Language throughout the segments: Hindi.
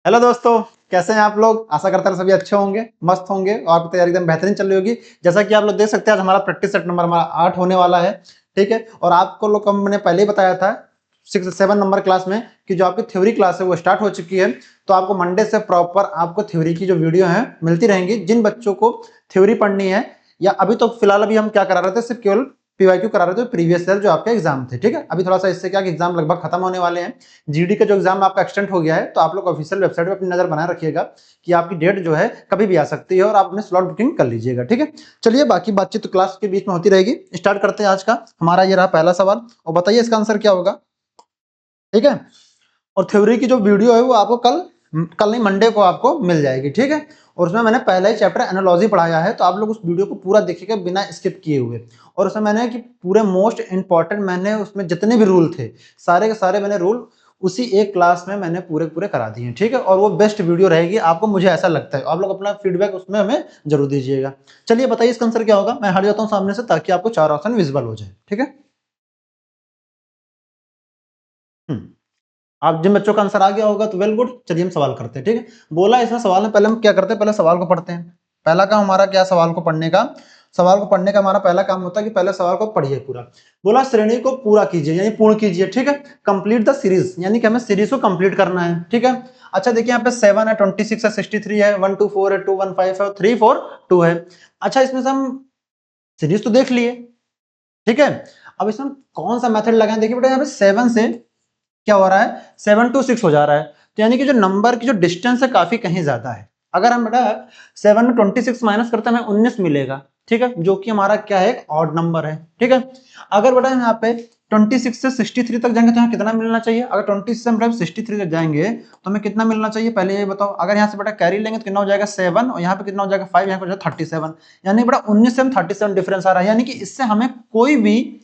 हेलो दोस्तों, कैसे हैं आप लोग। आशा करता हूं सभी अच्छे होंगे, मस्त होंगे और आपकी तैयारी एकदम बेहतरीन चल रही होगी। जैसा कि आप लोग देख सकते हैं, आज हमारा प्रैक्टिस सेट नंबर हमारा 8 होने वाला है। ठीक है, और आपको लोग को मैंने पहले ही बताया था 6-7 नंबर क्लास में कि जो आपकी थ्योरी क्लास है वो स्टार्ट हो चुकी है। तो आपको मंडे से प्रॉपर आपको थ्योरी की जो वीडियो है मिलती रहेंगी। जिन बच्चों को थ्योरी पढ़नी है या अभी तो फिलहाल अभी हम क्या करा रहे थे, सिर्फ केवल पीवाईक्यू करा रहे थे, प्रीवियस ईयर जो आपके एग्जाम थे। ठीक है, अभी थोड़ा सा इससे क्या कि एग्जाम लगभग खत्म होने वाले हैं। जीडी का जो एग्जाम आपका एक्सटेंड हो गया है, तो आप लोग ऑफिशियल वेबसाइट पे अपनी नजर बनाए रखिएगा कि आपकी डेट जो है कभी भी आ सकती है और आप अपने स्लॉट बुकिंग कर लीजिएगा। ठीक है, चलिए बाकी बातचीत तो क्लास के बीच में होती रहेगी। स्टार्ट करते हैं आज का। हमारा ये रहा पहला सवाल और बताइए इसका आंसर क्या होगा। ठीक है, और थ्योरी की जो वीडियो है वो आपको कल कल नहीं मंडे को आपको मिल जाएगी। ठीक है, और उसमें मैंने पहला ही चैप्टर एनालॉजी पढ़ाया है, तो आप लोग उस वीडियो को पूरा देखिएगा बिना स्किप किए हुए। और उसमें मैंने कि पूरे मोस्ट इंपॉर्टेंट मैंने उसमें जितने भी रूल थे सारे के सारे मैंने रूल उसी एक क्लास में मैंने पूरे पूरे करा दिए हैं। ठीक है, और वो बेस्ट वीडियो रहेगी आपको, मुझे ऐसा लगता है। आप लोग अपना फीडबैक उसमें हमें जरूर दीजिएगा। चलिए बताइए इसका आंसर क्या होगा। मैं हट जाता हूँ सामने से ताकि आपको चार ऑप्शन विजिबल हो जाए। ठीक है, आप जिन बच्चों का आंसर आ गया होगा तो वेल गुड। चलिए हम सवाल करते हैं। ठीक है, बोला इसमें सवाल में पहले हम क्या करते हैं, पहले सवाल को पढ़ते हैं। पहला काम हमारा क्या, सवाल को पढ़ने का। सवाल को पढ़ने का हमारा पहला काम होता है कि पहले सवाल को पढ़िए पूरा। बोला श्रेणी को पूरा कीजिए यानी पूर्ण कीजिए। ठीक है, कंप्लीट द सीरीज यानी कि हमें सीरीज को कंप्लीट करना है। ठीक है, अच्छा देखिए यहाँ पे 7 है, 26 है, 63 है, 124 है, 215 है और 342 है। अच्छा इसमें से हम सीरीज तो देख लिए। ठीक है, अब इसमें कौन सा मेथड लगाएं। देखिए बेटा यहाँ पे 7 से क्या हो रहा है, 7 to 6 हो जा रहा है। तो यानी कि जो नंबर की जो डिस्टेंस है काफी कहीं ज्यादा है। अगर हम बेटा 7 में 26 माइनस करते हैं हमें 19 मिलेगा। ठीक है, जो कि हमारा क्या है, एक ऑड नंबर है। ठीक है, अगर बेटा यहाँ पे 26 से 63 तक जाएंगे तो यहाँ कितना मिलना चाहिए। अगर 26 से हम 63 तक जाएंगे तो हमें कितना मिलना चाहिए, पहले ये बताओ। अगर यहाँ से बेटा कैरी लेंगे तो कितना हो जाएगा 7 और यहाँ पे कितना हो जाएगा 5, यहाँ पे हो जाएगा 37। यानी बेटा 19 से हम 37 डिफरेंस आ रहा है। यानी कि इससे हमें कोई भी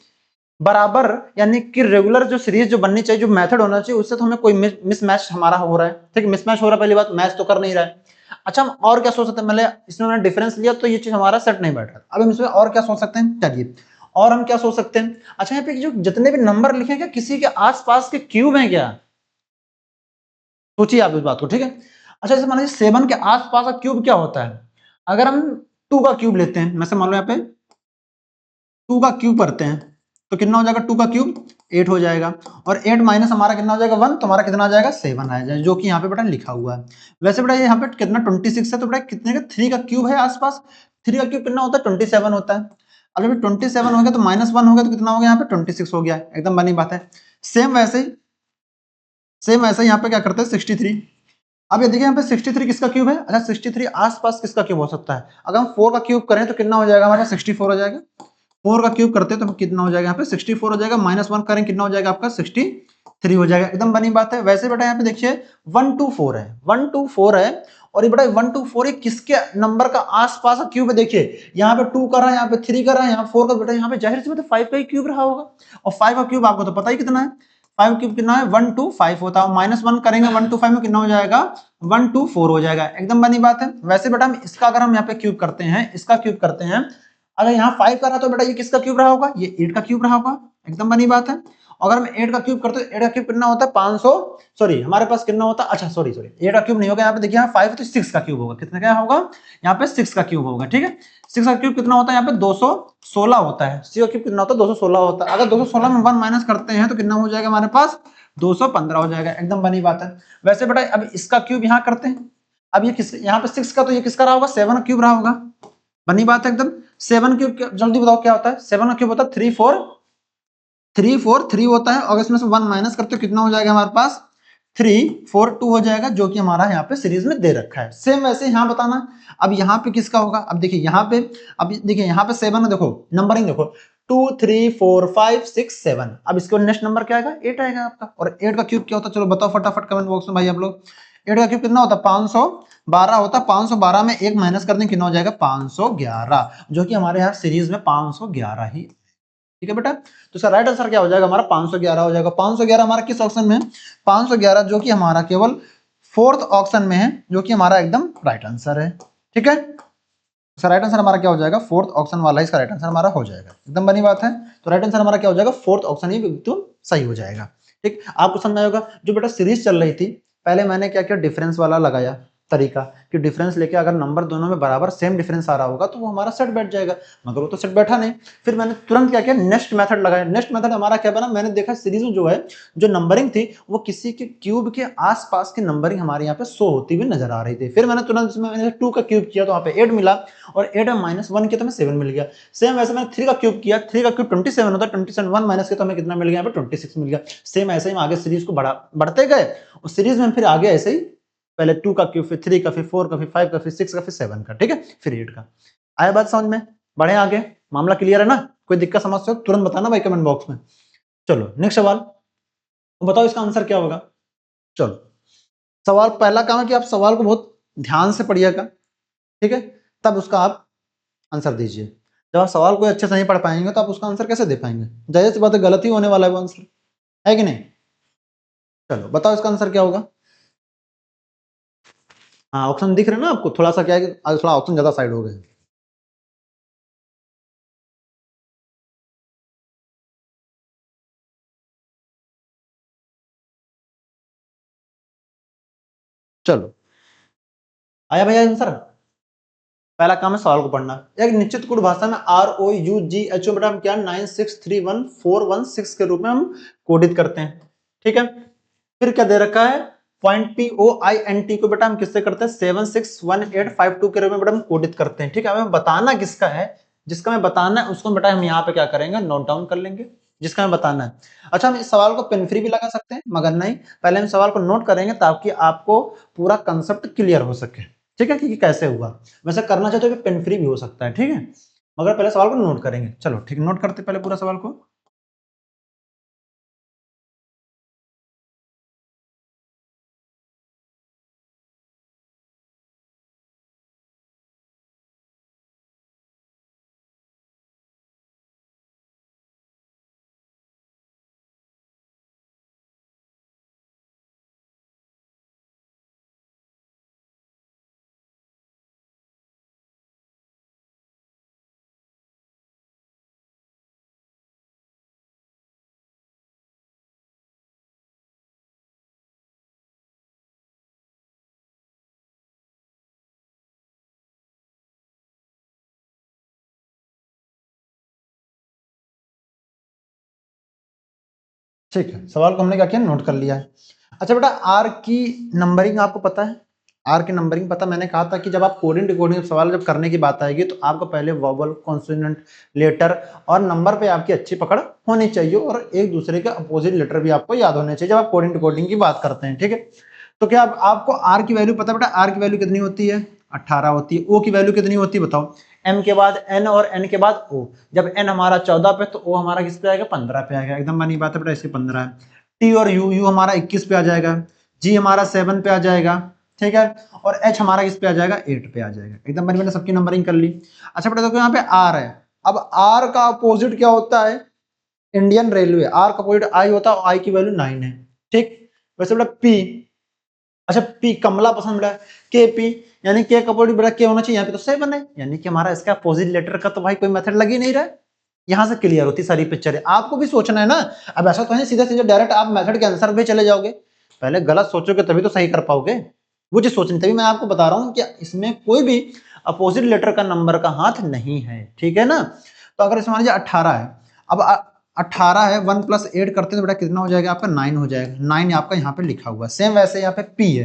बराबर यानी कि रेगुलर जो सीरीज जो बननी चाहिए, जो मेथड होना चाहिए, उससे तो हमें कोई मिसमैच हमारा हो रहा है। ठीक है, मिसमैच हो रहा है, पहली बात मैच तो कर नहीं रहा है। अच्छा हम और क्या सोच सकते हैं, मतलब इसमें मैंने डिफरेंस लिया तो ये चीज हमारा सेट नहीं बैठ रहा। अब हम इसमें और क्या सोच सकते हैं, चलिए और हम क्या सोच सकते हैं। अच्छा यहाँ पे जो जितने भी नंबर लिखे हैं क्या किसी के आसपास के क्यूब हैं क्या, सोचिए आप इस बात को। ठीक है, अच्छा जैसे मान लीजिए 7 के आसपास का क्यूब क्या होता है। अगर हम 2 का क्यूब लेते हैं, वैसे मान लो यहाँ पे 2 का क्यूब करते हैं तो कितना हो जाएगा, 2 का क्यूब 8 हो जाएगा। और 8 माइनस हमारा कितना हो जाएगा 1, तो हमारा कितना आ जाएगा 7 आ जाएगा, जो कि यहाँ पे बेटा लिखा हुआ है। वैसे बेटा यहाँ पे कितना 26 है, तो बेटा कितने का 3 का क्यूब है आसपास। 3 का क्यूब कितना होता है 27 होता है। अब जब 27 हो गया तो -1 हो गया तो कितना हो गया, यहाँ पे 26 हो गया। एकदम बनी बात है। सेम वैसे ही यहाँ पे क्या करते हैं 63। अब ये देखिए यहाँ पे 63 किसका क्यूब है। अच्छा 63 आसपास किसका क्यूब हो सकता है। अगर हम 4 का क्यूब करें तो कितना हो जाएगा हमारा 64 हो जाएगा। 4 का क्यूब करते हैं तो कितना हो जाएगा यहाँ पे 64 हो जाएगा। -1 करें कितना हो जाएगा आपका 63 हो जाएगा। एकदम बनी बात है। वैसे बेटा यहाँ पे देखिए 124 है, 124 है। और ये बेटा 124 ये किसके नंबर का आसपास का क्यूब है। देखिए यहाँ पे 2 कर रहा है, यहाँ पे 3 कर रहा है, यहाँ 4 का, बेटा यहाँ पे जाहिर सी बात है 5 का ही क्यूब रहा होगा। और 5 का क्यूब आपको तो पता ही कितना है, 5 क्यूब कितना है 125 होता है। -1 करेंगे 125 में कितना हो जाएगा 124 हो जाएगा। एकदम बनी बात है। वैसे बेटा हम इसका अगर हम यहाँ पे क्यूब करते हैं, इसका क्यूब करते हैं, अगर यहाँ 5 का रहा तो बेटा ये किसका क्यूब रहा होगा, ये 8 का क्यूब रहा होगा। एकदम बनी बात है। अगर हम 8 का क्यूब करते हैं, 8 का क्यूब कितना होता है 500, सॉरी हमारे पास कितना होता है, अच्छा सॉरी 8 का क्यूब नहीं होगा। यहाँ पे देखिए यहाँ 5 तो 6 का क्यूब होगा। कितना क्या होगा, यहाँ पे 6 का क्यूब होगा। ठीक है, 6 का क्यूब कितना होता है, यहाँ पे 216 होता है। 6 का क्यूब कितना होता है 216 होता है। अगर 216 में 1 माइनस करते हैं तो कितना हो जाएगा हमारे पास 215 हो जाएगा। एकदम बनी बात है। वैसे बेटा अब इसका क्यूब यहाँ करते हैं। अब ये किस, यहाँ पे 6 का, तो ये किसका रहा होगा 7 का क्यूब रहा होगा। बनी बात है एकदम। 7 क्यूब जल्दी बताओ क्या होता है, 7 का क्यूब होता है 3 होता है। और इसमें से 1 माइनस करते हो कितना हो जाएगा हमारे पास 342 हो जाएगा, जो कि हमारा यहाँ पे सीरीज में दे रखा है। सेम वैसे यहाँ बताना। अब यहाँ पे किसका होगा, अब देखिए यहाँ पे, अब देखिए यहाँ पे 7 है, देखो नंबरिंग देखो 2 3 4 5 6 7। अब इसके नेक्स्ट नंबर क्या आएगा 8 आएगा आपका। और 8 का क्यूब क्या होता है, चलो बताओ फटाफट कमेंट बॉक्स में भाई आप लोग। 8 का क्यूब कितना होता है 512 होता है। 512 में 1 माइनस कर दें कितना हो जाएगा 511, जो कि हमारे यहाँ सीरीज में 511 ही। ठीक है बेटा, तो इसका राइट आंसर क्या हो जाएगा हमारा 511 हो जाएगा। 511 हमारा किस ऑप्शन में है, 511 जो कि हमारा केवल 4th ऑप्शन में है, जो कि हमारा एकदम राइट आंसर है। ठीक है, इसका राइट आंसर हमारा क्या हो जाएगा 4th ऑप्शन वाला, इसका राइट आंसर हमारा हो जाएगा। एकदम बनी बात है। तो राइट आंसर हमारा क्या हो जाएगा 4th ऑप्शन ही बिल्कुल सही हो जाएगा। ठीक, आपको समझ आएगा। जो बेटा सीरीज चल रही थी, पहले मैंने क्या किया, डिफरेंस वाला लगाया तरीका कि डिफरेंस लेके अगर नंबर दोनों में बराबर सेम डिफरेंस आ रहा होगा तो वो हमारा सेट बैठ जाएगा, मगर वो तो सेट बैठा नहीं। फिर मैंने तुरंत क्या किया, नेक्स्ट मेथड लगाया। नेक्स्ट मेथड हमारा क्या बना, मैंने देखा सीरीज में जो है जो नंबरिंग थी वो किसी के क्यूब के आसपास की नंबरिंग हमारे यहाँ पे शो होती हुई नजर आ रही थी। फिर मैंने तुरंत इसमें मैंने 2 का क्यूब किया तो वहाँ पे 8 मिला, और 8 में -1 किया तो हमें 7 मिल गया। सेम वैसे मैंने 3 का क्यूब किया, 3 का क्यूब 27 होता है, 27 1 माइनस किया तो हमें कितना मिल गया, यहाँ पे 26 मिल गया। सेम ऐसे ही हम आगे सीरीज को बढ़ते गए, और सीरीज में फिर आगे ऐसे ही पहले 2 का क्यूब, फिर 3 का, फिर 4 का, फिर 5 का, फिर 6 का, फिर 7 का, ठीक है, फिर 8 का। आया बात समझ में? बढ़े आगे, मामला क्लियर है ना? कोई दिक्कत समस्या हो तुरंत बताना भाई कमेंट बॉक्स में। चलो नेक्स्ट सवाल, तो बताओ इसका आंसर क्या होगा। चलो सवाल पहला काम है कि आप सवाल को बहुत ध्यान से पढ़िएगा, ठीक है, तब उसका आप आंसर दीजिए। जब आप सवाल को अच्छे से नहीं पढ़ पाएंगे तो आप उसका आंसर कैसे दे पाएंगे? जाहिर सी बात है गलत ही होने वाला है वो आंसर, है कि नहीं? चलो बताओ इसका आंसर क्या होगा। हाँ ऑप्शन दिख रहे हैं ना आपको, थोड़ा सा क्या है कि आज थोड़ा ऑप्शन ज्यादा साइड हो गए। चलो आया भैया आंसर। पहला काम है सवाल को पढ़ना। एक निश्चित गुण भाषा में ROUGHO बेटा हम क्या 9631416 के रूप में हम कोडित करते हैं, ठीक है। फिर क्या दे रखा है, पॉइंट POINT को बेटा हम किससे करते हैं 761852 के रूप में बेटा हम कोडित करते हैं, ठीक है। हमें बताना किसका है, जिसका हमें बताना है उसको बेटा हम यहाँ पे क्या करेंगे, नोट डाउन कर लेंगे, जिसका हमें बताना है। अच्छा हम इस सवाल को पेन फ्री भी लगा सकते हैं, मगर नहीं, पहले हम सवाल को नोट करेंगे ताकि आपको पूरा कंसेप्ट क्लियर हो सके, ठीक है, कि कैसे हुआ। वैसे करना चाहते हो कि पेन फ्री भी हो सकता है, ठीक है, मगर पहले सवाल को नोट करेंगे। चलो ठीक, नोट करते पहले पूरा सवाल को। ठीक है, सवाल को हमने क्या किया, नोट कर लिया है। अच्छा बेटा आर की नंबरिंग आपको पता है, आर की नंबरिंग पता, मैंने कहा था कि जब आप कोडिंग डिकोडिंग सवाल जब करने की बात आएगी तो आपको पहले वोवल, कॉन्सोनेंट, लेटर और नंबर पे आपकी अच्छी पकड़ होनी चाहिए, और एक दूसरे के अपोजिट लेटर भी आपको याद होने चाहिए जब आप कोडिंग डिकोडिंग की बात करते हैं, ठीक है। तो क्या आपको आर की वैल्यू पता है बेटा, आर की वैल्यू कितनी होती है, 18 होती है। ओ की वैल्यू कितनी होती है बताओ, एम के बाद एन और एन के बाद ओ। जब एन हमारा 14 पे तो ओ हमारा किस पे आएगा, 15 पे आएगा, एकदम बनी बात है बेटा, इसकी 15 है। टी और यू, यू हमारा 21 पे आ जाएगा, जी हमारा 7 पे आ जाएगा, ठीक है, और एच हमारा किस पे आ जाएगा, 8 पे आ जाएगा, एकदम बनी, मैंने सबकी नंबरिंग कर ली। अच्छा बेटा देखो यहाँ पे आर है, अब आर का अपोजिट क्या होता है, इंडियन रेलवे, आर का अपोजिट आई होता है, आई की वैल्यू 9 है, ठीक। वैसे बेटा पी, अच्छा पी कमला पसंद बेटा, के पी, यानी के कपोजिट बेटा के होना चाहिए, यहाँ पे तो 7 है, यानी कि हमारा इसका अपोजिट लेटर का तो भाई कोई मेथड लग ही नहीं रहा है। यहाँ से क्लियर होती सारी पिक्चर है, आपको भी सोचना है ना। अब ऐसा तो है सीधे सीधे डायरेक्ट आप मेथड के आंसर पे चले जाओगे, पहले गलत सोचोगे तभी तो सही कर पाओगे, वो चीज सोचनी, तभी मैं आपको बता रहा हूँ कि इसमें कोई भी अपोजिट लेटर का नंबर का हाथ नहीं है, ठीक है ना। तो अगर इसमें मान लीजिए 18 है, अब 18 है, 1 + 8 करते हैं तो बेटा कितना हो जाएगा आपका, 9 हो जाएगा, 9 आपका यहाँ पे लिखा हुआ है। सेम वैसे यहाँ पे पी है,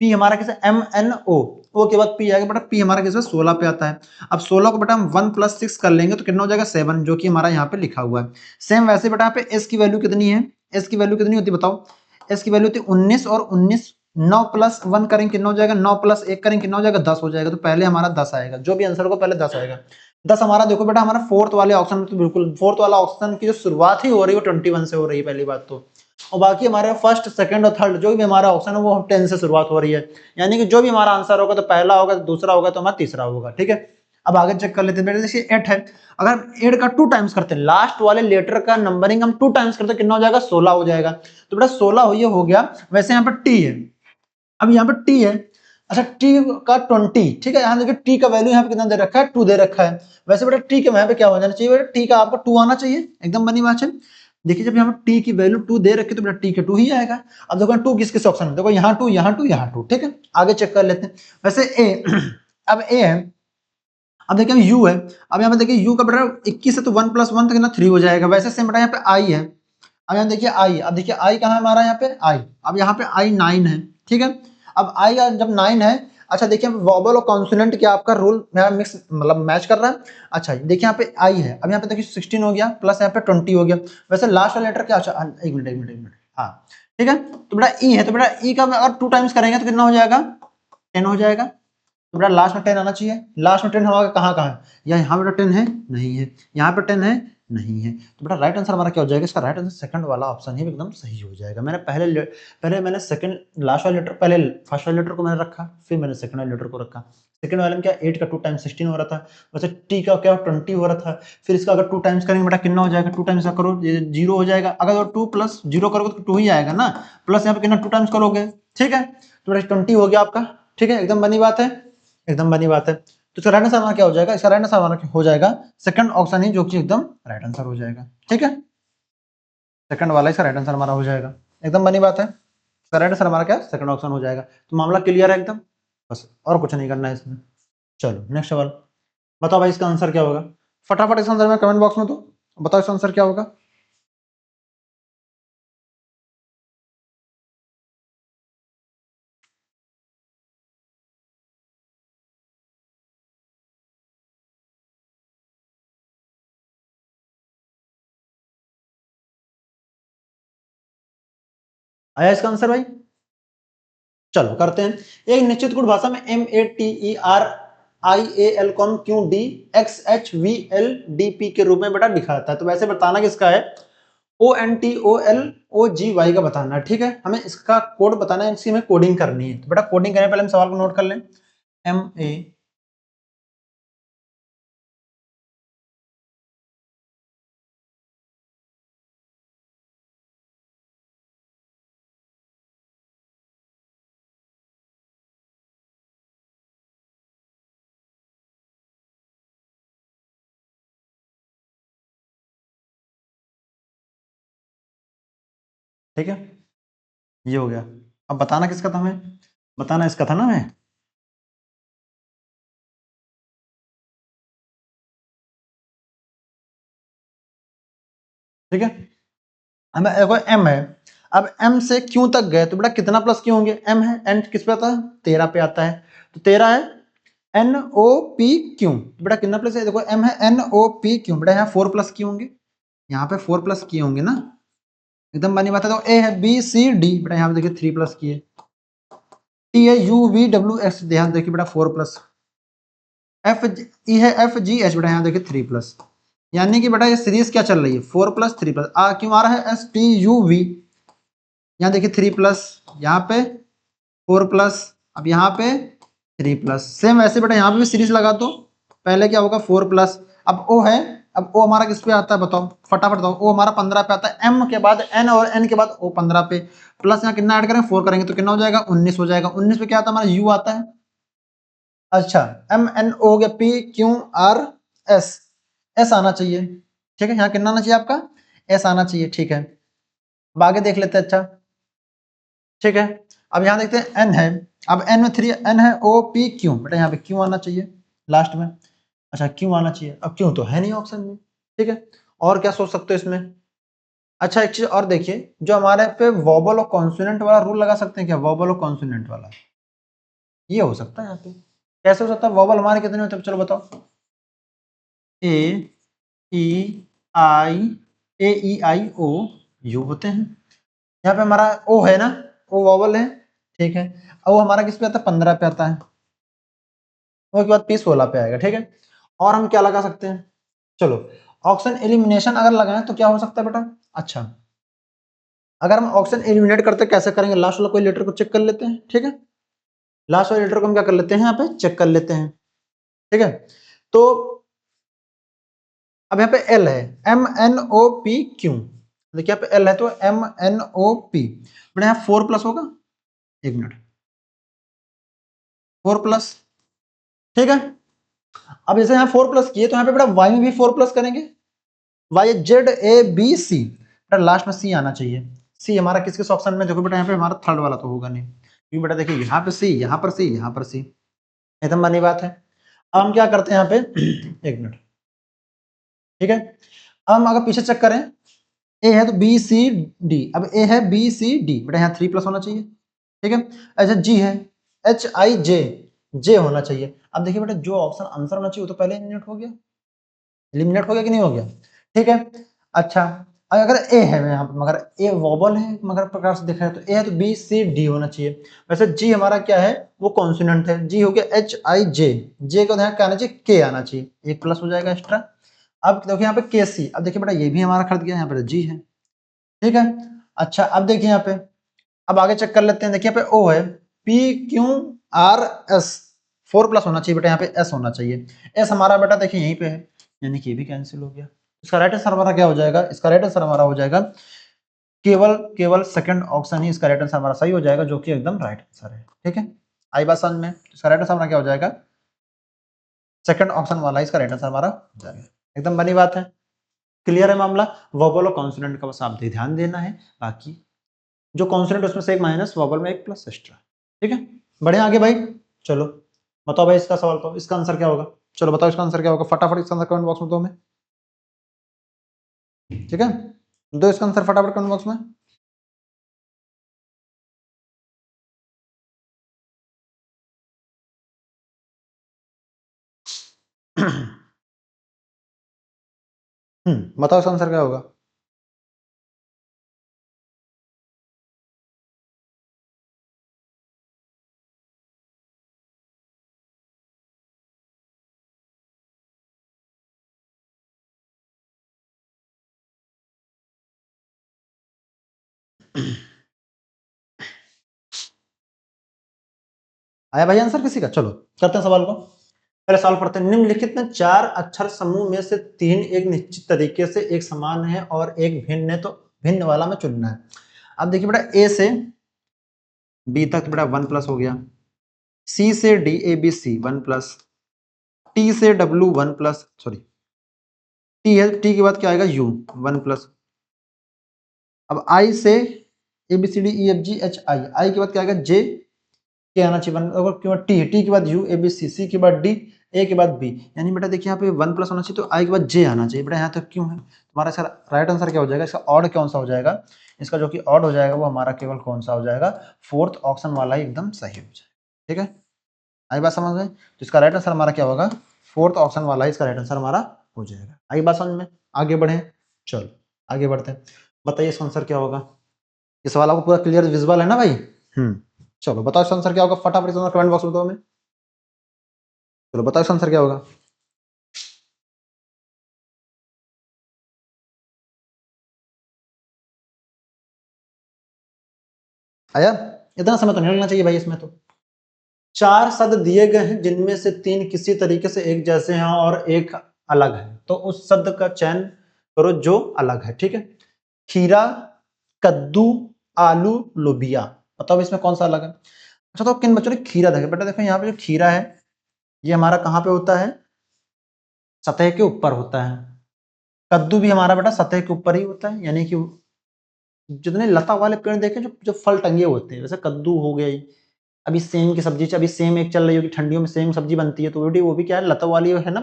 पी हमारा किसे MNO, ओ के बाद पी आएगा बेटा, पी हमारा किसे 16 पे आता है। अब 16 को बेटा हम 1 + 6 कर लेंगे तो कितना हो जाएगा 7, जो कि हमारा यहाँ पे लिखा हुआ है। सेम वैसे बेटा यहाँ पे एस की वैल्यू कितनी है, एस की वैल्यू कितनी होती है बताओ, एस की वैल्यू होती है 19, और 19 9 + 1 करेंगे कितना हो जाएगा, 9 + 1 करेंगे कितना हो जाएगा, 10 हो जाएगा। तो पहले हमारा 10 आएगा, जो भी आंसर होगा पहले 10 आएगा। 10 हमारा देखो बेटा हमारा फोर्थ वाले ऑप्शन में, तो बिल्कुल फोर्थ वाला ऑप्शन की जो शुरुआत ही हो रही है वो 21 से हो रही है पहली बात तो, और बाकी हमारे फर्स्ट, सेकंड और थर्ड जो भी हमारा ऑप्शन है वो 10 से शुरुआत हो रही है, यानी कि जो भी हमारा आंसर होगा तो पहला होगा, तो दूसरा होगा, तो हमारा तीसरा होगा, ठीक है। अब आगे चेक कर लेते हैं बेटा, जैसे 8 है, अगर 8 का 2 टाइम्स करते हैं, लास्ट वाले लेटर का नंबरिंग हम 2 टाइम्स करते हैं, कितना हो जाएगा 16 हो जाएगा। तो बेटा 16 ये हो गया। वैसे यहाँ पर टी है, अब यहाँ पर टी है, अच्छा टी का 20, ठीक है, यहाँ देखिए टी का वैल्यू यहाँ पे कितना दे रखा है, 2 दे रखा है। वैसे बेटा टी के वहां पे क्या हो जाना चाहिए बेटा, टी का आपको 2 आना चाहिए, एकदम बनी बात है। देखिए जब यहाँ टी की वैल्यू 2 दे रखी तो बेटा टी के 2 ही आएगा। अब देखो 2 किस किस ऑप्शन में, देखो यहाँ 2 यहाँ 2 यहाँ 2, ठीक है। आगे चेक कर लेते हैं। वैसे ए अब ए है, अब देखिए यू है, अब यहाँ पे देखिए यू का बेटा 21 है तो 1 + 1 तो कितना 3 हो जाएगा। वैसे सेम बेटा यहाँ पे आई है, अब यहाँ देखिए आई, अब देखिए आई कहाँ है हमारा यहाँ पे आई, अब यहाँ पे आई 9 है, ठीक है। अब आई जब 9 है, अच्छा देखिए वॉबल और कॉन्सोनेंट क्या आपका रूल यहाँ मिक्स मतलब मैच कर रहा है। अच्छा देखिए यहाँ पे आई है, अब यहाँ पे देखिए 16 हो गया प्लस यहाँ पे 20 हो गया। वैसे लास्ट वाला लेटर क्या, अच्छा एक मिनट एक मिनट एक मिनट, हाँ ठीक है। तो बेटा ई है, तो बेटा ई का अगर 2 टाइम्स करेंगे तो कितना हो जाएगा, 10 हो जाएगा। तो बेटा लास्ट में 10 आना चाहिए, लास्ट में 10 हमारा कहाँ कहाँ है, या यहाँ बेटा 10 है नहीं है, यहाँ पे 10 है नहीं है। तो बेटा राइट आंसर हमारा क्या हो जाएगा, इसका राइट आंसर सेकंड वाला ऑप्शन ही एकदम सही हो जाएगा। मैंने पहले मैंने सेकंड लास्ट वाला लेटर, पहले फर्स्ट वाले लेटर को मैंने रखा, फिर मैंने सेकंड वाले लेटर को रखा। सेकंड वाले में क्या 8 का 2 टाइम्स 16 हो रहा था, वैसे टी का क्या 20 हो रहा था। फिर इसका अगर 2 टाइम्स करेंगे बेटा कितना हो जाएगा, 2 टाइम्स करो 0 हो जाएगा। अगर 2 + 0 करोगे तो 2 ही आएगा ना, प्लस यहाँ पे कितना 2 टाइम्स करोगे, ठीक है। तो बेटा 20 हो गया आपका, ठीक है, एकदम बनी बात है, एकदम बनी बात है। तो इसका राइट आंसर हमारा क्या हो जाएगा, इसका राइट आंसर हमारा हो जाएगा सेकंड ऑप्शन ही, जो कि एकदम राइट आंसर हो जाएगा, ठीक है। सेकंड वाला इसका राइट आंसर हमारा हो जाएगा, एकदम बनी बात है। इसका राइट आंसर हमारा क्या सेकंड ऑप्शन हो जाएगा। तो मामला क्लियर है एकदम, बस और कुछ नहीं करना है इसमें। चलो नेक्स्ट सवाल, बताओ भाई इसका आंसर क्या होगा। फटाफट इसका आंसर में कमेंट बॉक्स में तो बताओ इसका आंसर क्या होगा। आया इसका आंसर भाई, चलो करते हैं। एक निश्चित गुण भाषा में MATERIAL QD XHVLDP के रूप में बेटा दिखाता है। तो वैसे बताना किसका है, ONTOLOGY का बताना है, ठीक है। हमें इसका कोड बताना है, इसकी हमें कोडिंग करनी है। तो बेटा कोडिंग करने पहले हम सवाल को नोट कर लें। MA ठीक है, ये हो गया। अब बताना किसका था हमें, बताना इसका था ना हमें, ठीक है। हमें देखो M है, अब M से Q तक गए तो बेटा कितना प्लस Q होंगे, M है, N किस पे आता है 13 पे आता है, तो 13 है NOPQ, तो बेटा कितना प्लस है, देखो M है NOPQ, बेटा यहाँ 4 + Q होंगे, यहाँ पे 4 + Q होंगे ना, एकदम बनी बात है। तो ए है BCD, बेटा यहाँ पे देखिए 3 + Q है। T है UVWX, ध्यान देखिए बेटा 4 +, F E है FGH, बेटा यहाँ देखिए 3 +, यानी कि बेटा ये सीरीज क्या चल रही है 4 + 3 +, क्यों आ रहा है STUV, यहाँ देखिए 3 +, यहाँ पे 4 +, अब यहाँ पे 3 +, सेम वैसे बेटा यहाँ पे भी सीरीज लगा दो। पहले क्या होगा 4 +, अब O है, अब O हमारा किस पे आता है बताओ, फटाफट बताओ। O हमारा 15 पे आता है, M के बाद N और N के बाद O 15 पे, प्लस यहाँ कितना ऐड करें 4 करेंगे तो कितना हो जाएगा 19 हो जाएगा। 19 पे क्या आता है हमारा U आता है, अच्छा MNO हो गया, PQRS, S आना चाहिए, ठीक है। यहाँ कितना आना चाहिए आपका S आना चाहिए, ठीक है। अब आगे देख लेते हैं, अच्छा ठीक है। अब यहाँ देखते हैं N है, अब N में 3 N है OPQ, बेटा यहाँ पे Q आना चाहिए लास्ट में, अच्छा Q आना चाहिए। अब Q तो है नहीं ऑप्शन में, ठीक है। और क्या सोच सकते हो इसमें, अच्छा एक चीज और देखिए, जो हमारे पे वोबल और कॉन्सोनेंट वाला रूल लगा सकते हैं क्या, वोबल और कॉन्सोनेंट वाला, ये हो सकता है यहाँ पे। कैसे हो सकता है, वोबल हमारे कितने होते हैं चलो बताओ, ए ई आई AEIO U होते हैं। यहाँ पे हमारा O है ना, O वोवल है, ठीक है। अब वो हमारा किस पे आता है 15 पे आता है, उसके बाद P 16 पे आएगा, ठीक है। और हम क्या लगा सकते हैं, चलो ऑक्शन एलिमिनेशन अगर लगाएं तो क्या हो सकता है बेटा, अच्छा अगर हम ऑक्शन एलिमिनेट करते कैसे करेंगे, लास्ट वाला कोई लेटर को चेक कर लेते हैं, ठीक है। लास्ट वाले लेटर को हम क्या कर लेते हैं यहाँ पे चेक कर लेते हैं, ठीक है। तो अब यहाँ पे L है MNOPQ, देखिए यहाँ पे L है तो MNOP, बेटा यहाँ 4 + होगा, एक मिनट 4 +, ठीक है। अब जैसे यहाँ 4 + किए तो यहाँ पे बेटा Y में भी 4 + करेंगे, YZABC, बेटा लास्ट में सी आना चाहिए। सी हमारा किस किस ऑप्शन में, देखो बेटा यहाँ पे हमारा थर्ड वाला तो होगा नहीं, क्योंकि बेटा देखिए यहाँ पे सी, यहाँ पर सी, यहाँ पर सी, एकदम बनी बात है। अब हम क्या करते हैं यहाँ पे एक मिनट, ठीक है। अब हम अगर पीछे चेक करें, ए है तो बी सी डी, अब ए है बी सी डी, बेटा यहाँ 3 प्लस होना चाहिए, ठीक है। अच्छा जी है एच आई जे, जे होना चाहिए। अब देखिए बेटा जो ऑप्शन आंसर होना चाहिए वो तो पहले एलिमिनेट हो गया, एलिमिनेट हो गया कि नहीं हो गया, ठीक है। अच्छा अगर ए है यहाँ पर, मगर ए वोबल है, मगर प्रकार से देखा है तो ए है तो बी सी डी होना चाहिए। वैसे जी हमारा क्या है, वो कॉन्सोनेंट है, जी हो गया एच आई जे, जे को यहाँ क्या आना चाहिए, के आना चाहिए, एक प्लस हो जाएगा एक्स्ट्रा। अब देखिए यहाँ पे के सी, अब देखिए बेटा ये भी हमारा खरीद गया, यहाँ पे जी है, ठीक है। अच्छा अब देखिए यहाँ पे, अब आगे चेक कर लेते हैं, देखिए यहाँ पे ओ है, P Q R S, 4 plus होना चाहिए बेटा, यहाँ पे एस होना चाहिए, एस हमारा बेटा देखिए यहीं पे है, यानी कि ये भी कैंसिल हो गया। इसका राइट आंसर हमारा क्या हो जाएगा, इसका राइट आंसर हमारा हो जाएगा केवल केवल सेकंड ऑप्शन ही इसका राइट आंसर हमारा सही हो जाएगा, जो कि एकदम राइट आंसर है, ठीक है। आई बात समझ में, इसका राइट आंसर हमारा क्या हो जाएगा, सेकंड ऑप्शन वाला इसका राइट आंसर हमारा हो जाएगा, एकदम बनी बात है, क्लियर है मामला। वोबल और कॉन्सोनेंट का बस आप ध्यान देना है, बाकी जो कॉन्सोनेंट उसमें से एक माइनस, वोबल में एक प्लस एक्स्ट्रा, ठीक है। बढ़े आगे भाई, चलो बताओ भाई इसका सवाल, तो इसका आंसर क्या होगा, चलो बताओ इसका आंसर क्या होगा, फटाफट इसका आंसर कमेंट बॉक्स में दो हमें, ठीक है, दो इसका आंसर फटाफट कमेंट बॉक्स में। बताओ इसका आंसर क्या होगा। आया भाई आंसर किसी का, चलो करते हैं सवाल को, पहले सवाल पढ़ते हैं। निम्नलिखित में 4 अक्षर समूह में से 3 एक निश्चित तरीके से एक समान है और एक भिन्न है, तो भिन्न वाला में चुनना है। अब देखिए बेटा ए से बी तक बेटा 1 प्लस हो गया, सी से D A B C 1 plus, T से डब्ल्यू 1 प्लस, सॉरी टी है, टी के बाद क्या आएगा यू 1 प्लस। अब आई से A B C D E F G H I, I के बाद क्या आएगा जे के आना चाहिए, वन के बाद टी, टी के बाद यू ए बी सी, सी के बाद डी, ए के बाद बी, यानी बेटा देखिए यहाँ पे 1 प्लस होना चाहिए तो आई के बाद जे आना चाहिए, बेटा यहाँ तक क्यों है, तुम्हारा इसका राइट आंसर क्या हो जाएगा, इसका ऑड कौन सा हो जाएगा, इसका जो कि ऑड हो जाएगा वो हमारा केवल कौन सा हो जाएगा, फोर्थ ऑप्शन वाला ही एकदम सही हो जाएगा, ठीक है। आई बात समझ में, तो इसका राइट आंसर हमारा क्या होगा, फोर्थ ऑप्शन वाला ही इसका राइट आंसर हमारा हो जाएगा। आई बात समझ में, आगे बढ़े, चलो आगे बढ़ते हैं, बताइए इसका आंसर क्या होगा, ये सवाल आपको पूरा क्लियर विजुअल है ना भाई। चलो बताओ इसका आंसर क्या होगा, फटाफट इसका कमेंट बॉक्स में बताओ हमें, चलो बताओ इसका आंसर क्या होगा। आया, इतना समय तो नहीं लगना चाहिए भाई इसमें, तो 4 शब्द दिए गए हैं जिनमें से 3 किसी तरीके से एक जैसे हैं और एक अलग है, तो उस शब्द का चयन करो जो अलग है, ठीक है। खीरा, कद्दू, आलू, लोबिया, बताओ इसमें कौन सा अलग है। अच्छा तो किन बच्चों ने खीरा देखा, बेटा देखो यहाँ पे जो खीरा है ये हमारा कहाँ पे होता है, सतह के ऊपर होता है। कद्दू भी हमारा बेटा सतह के ऊपर ही होता है, यानी कि जितने लता वाले पेड़ देखे जो जो फल टंगे होते हैं, जैसे कद्दू हो गई, अभी सेम की सब्जी, अभी सेम एक चल रही होगी, ठंडियों में सेम सब्जी बनती है, तो वो भी क्या है, लता वाली है ना,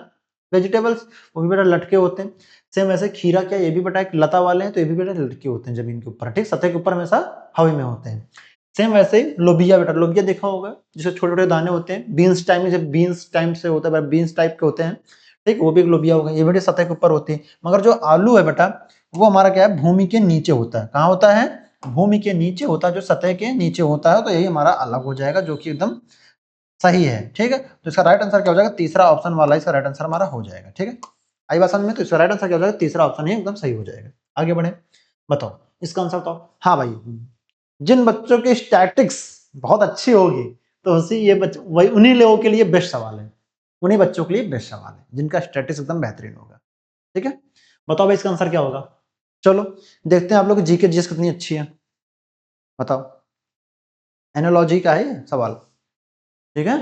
वेजिटेबल्स, वो भी बेटा लटके होते हैं। सेम वैसे खीरा क्या, ये भी बेटा एक लता वाले हैं, तो ये भी बेटा लटके होते हैं जमीन के ऊपर, ठीक, सतह के ऊपर हमेशा हवा में होते हैं। सेम वैसे ही लोबिया, बेटा लोबिया देखा होगा, जिससे छोटे छोटे दाने होते हैं, बीन्स टाइम में, जब बीन्स टाइम से होता है, बीन्स टाइप के होते हैं, ठीक, वो भी एक लोबिया होगा, ये बेटा सतह के ऊपर होती है। मगर जो आलू है बेटा वो हमारा क्या है, भूमि के नीचे होता है, कहाँ होता है, भूमि के नीचे होता है, जो सतह के नीचे होता है, तो यही हमारा अलग हो जाएगा, जो कि एकदम सही है, ठीक है। तो इसका राइट आंसर क्या हो जाएगा, तीसरा ऑप्शन वाला इसका राइट आंसर हमारा हो जाएगा, ठीक है। आई बात समझ में, तो इसका राइट आंसर क्या हो जाएगा, तीसरा ऑप्शन ही एकदम सही हो जाएगा। आगे बढ़े, बताओ इसका आंसर बताओ। हाँ भाई, जिन बच्चों की स्टैटिक्स बहुत अच्छी होगी तो उसी ये बच्चे, वही उन्हीं लोगों के लिए बेस्ट सवाल है, उन्हीं बच्चों के लिए बेस्ट सवाल है जिनका स्टैटिक्स एकदम बेहतरीन होगा, ठीक है। बताओ भाई इसका आंसर क्या होगा, चलो देखते हैं आप लोग जीके जीएस कितनी अच्छी है, बताओ। एनोलॉजी का है सवाल, ठीक है,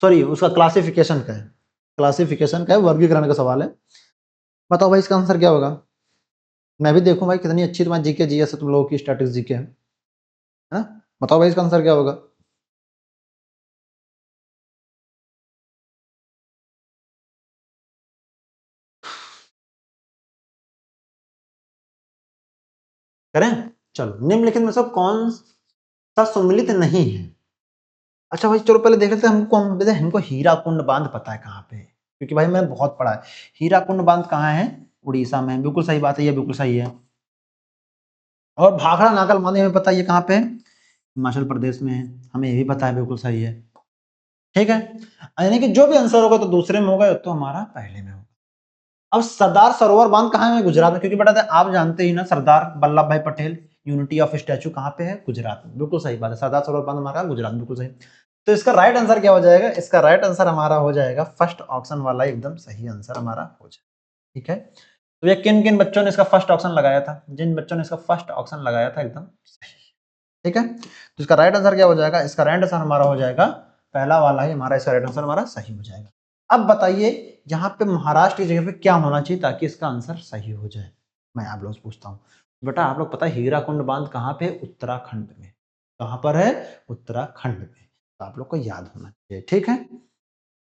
सॉरी उसका क्लासिफिकेशन का है, क्लासिफिकेशन का है, वर्गीकरण का सवाल है। बताओ भाई इसका आंसर क्या होगा। मैं भी देखूं भाई कितनी अच्छी तुम्हारी जीके जीएस है, तुम लोगों की स्टैटिक्स जीके है ना। बताओ भाई इसका आंसर क्या होगा। करें। चलो, निम्नलिखित में से कौन सा सुमेलित नहीं है। अच्छा भाई चलो पहले देख लेते हैं, हमको हीराकुंड बांध पता है कहाँ पे है, क्योंकि भाई मैंने बहुत पढ़ा है। हीराकुंड बांध कहाँ है, उड़ीसा में। बिल्कुल सही बात है, ये बिल्कुल सही है। और भाखड़ा नागल बांध हमें पता है ये कहाँ पे है, हिमाचल प्रदेश में है, हमें ये भी पता है, बिल्कुल सही है। ठीक है, यानी कि जो भी आंसर होगा तो दूसरे में होगा तो हमारा पहले में होगा। अब सरदार सरोवर बांध कहाँ है, गुजरात में, क्योंकि बेटा आप जानते ही ना सरदार वल्लभ भाई पटेल यूनिटी ऑफ स्टैचू कहाँ पे है, गुजरात में। बिल्कुल सही बात है, सरदार सरोवर बांध हमारा गुजरात में, बिल्कुल सही। तो इसका राइट आंसर क्या हो जाएगा, इसका राइट आंसर हमारा हो जाएगा फर्स्ट ऑप्शन वाला, एकदम सही आंसर हमारा हो जाएगा। ठीक है, तो ये किन किन बच्चों ने इसका फर्स्ट ऑप्शन लगाया था, जिन बच्चों ने इसका फर्स्ट ऑप्शन लगाया था एकदम सही। ठीक है, तो इसका राइट आंसर क्या हो जाएगा, इसका राइट आंसर हमारा हो जाएगा पहला वाला ही हमारा, इसका राइट आंसर हमारा सही हो जाएगा। अब बताइए यहाँ पे महाराष्ट्र की जगह पे क्या होना चाहिए ताकि इसका आंसर सही हो जाए। मैं आप लोगों से पूछता हूँ बेटा, आप लोग पता है हीराकुंड बांध कहाँ पे, उत्तराखंड में। कहाँ पर है, उत्तराखंड में। तो आप लोग को याद होना चाहिए। ठीक है,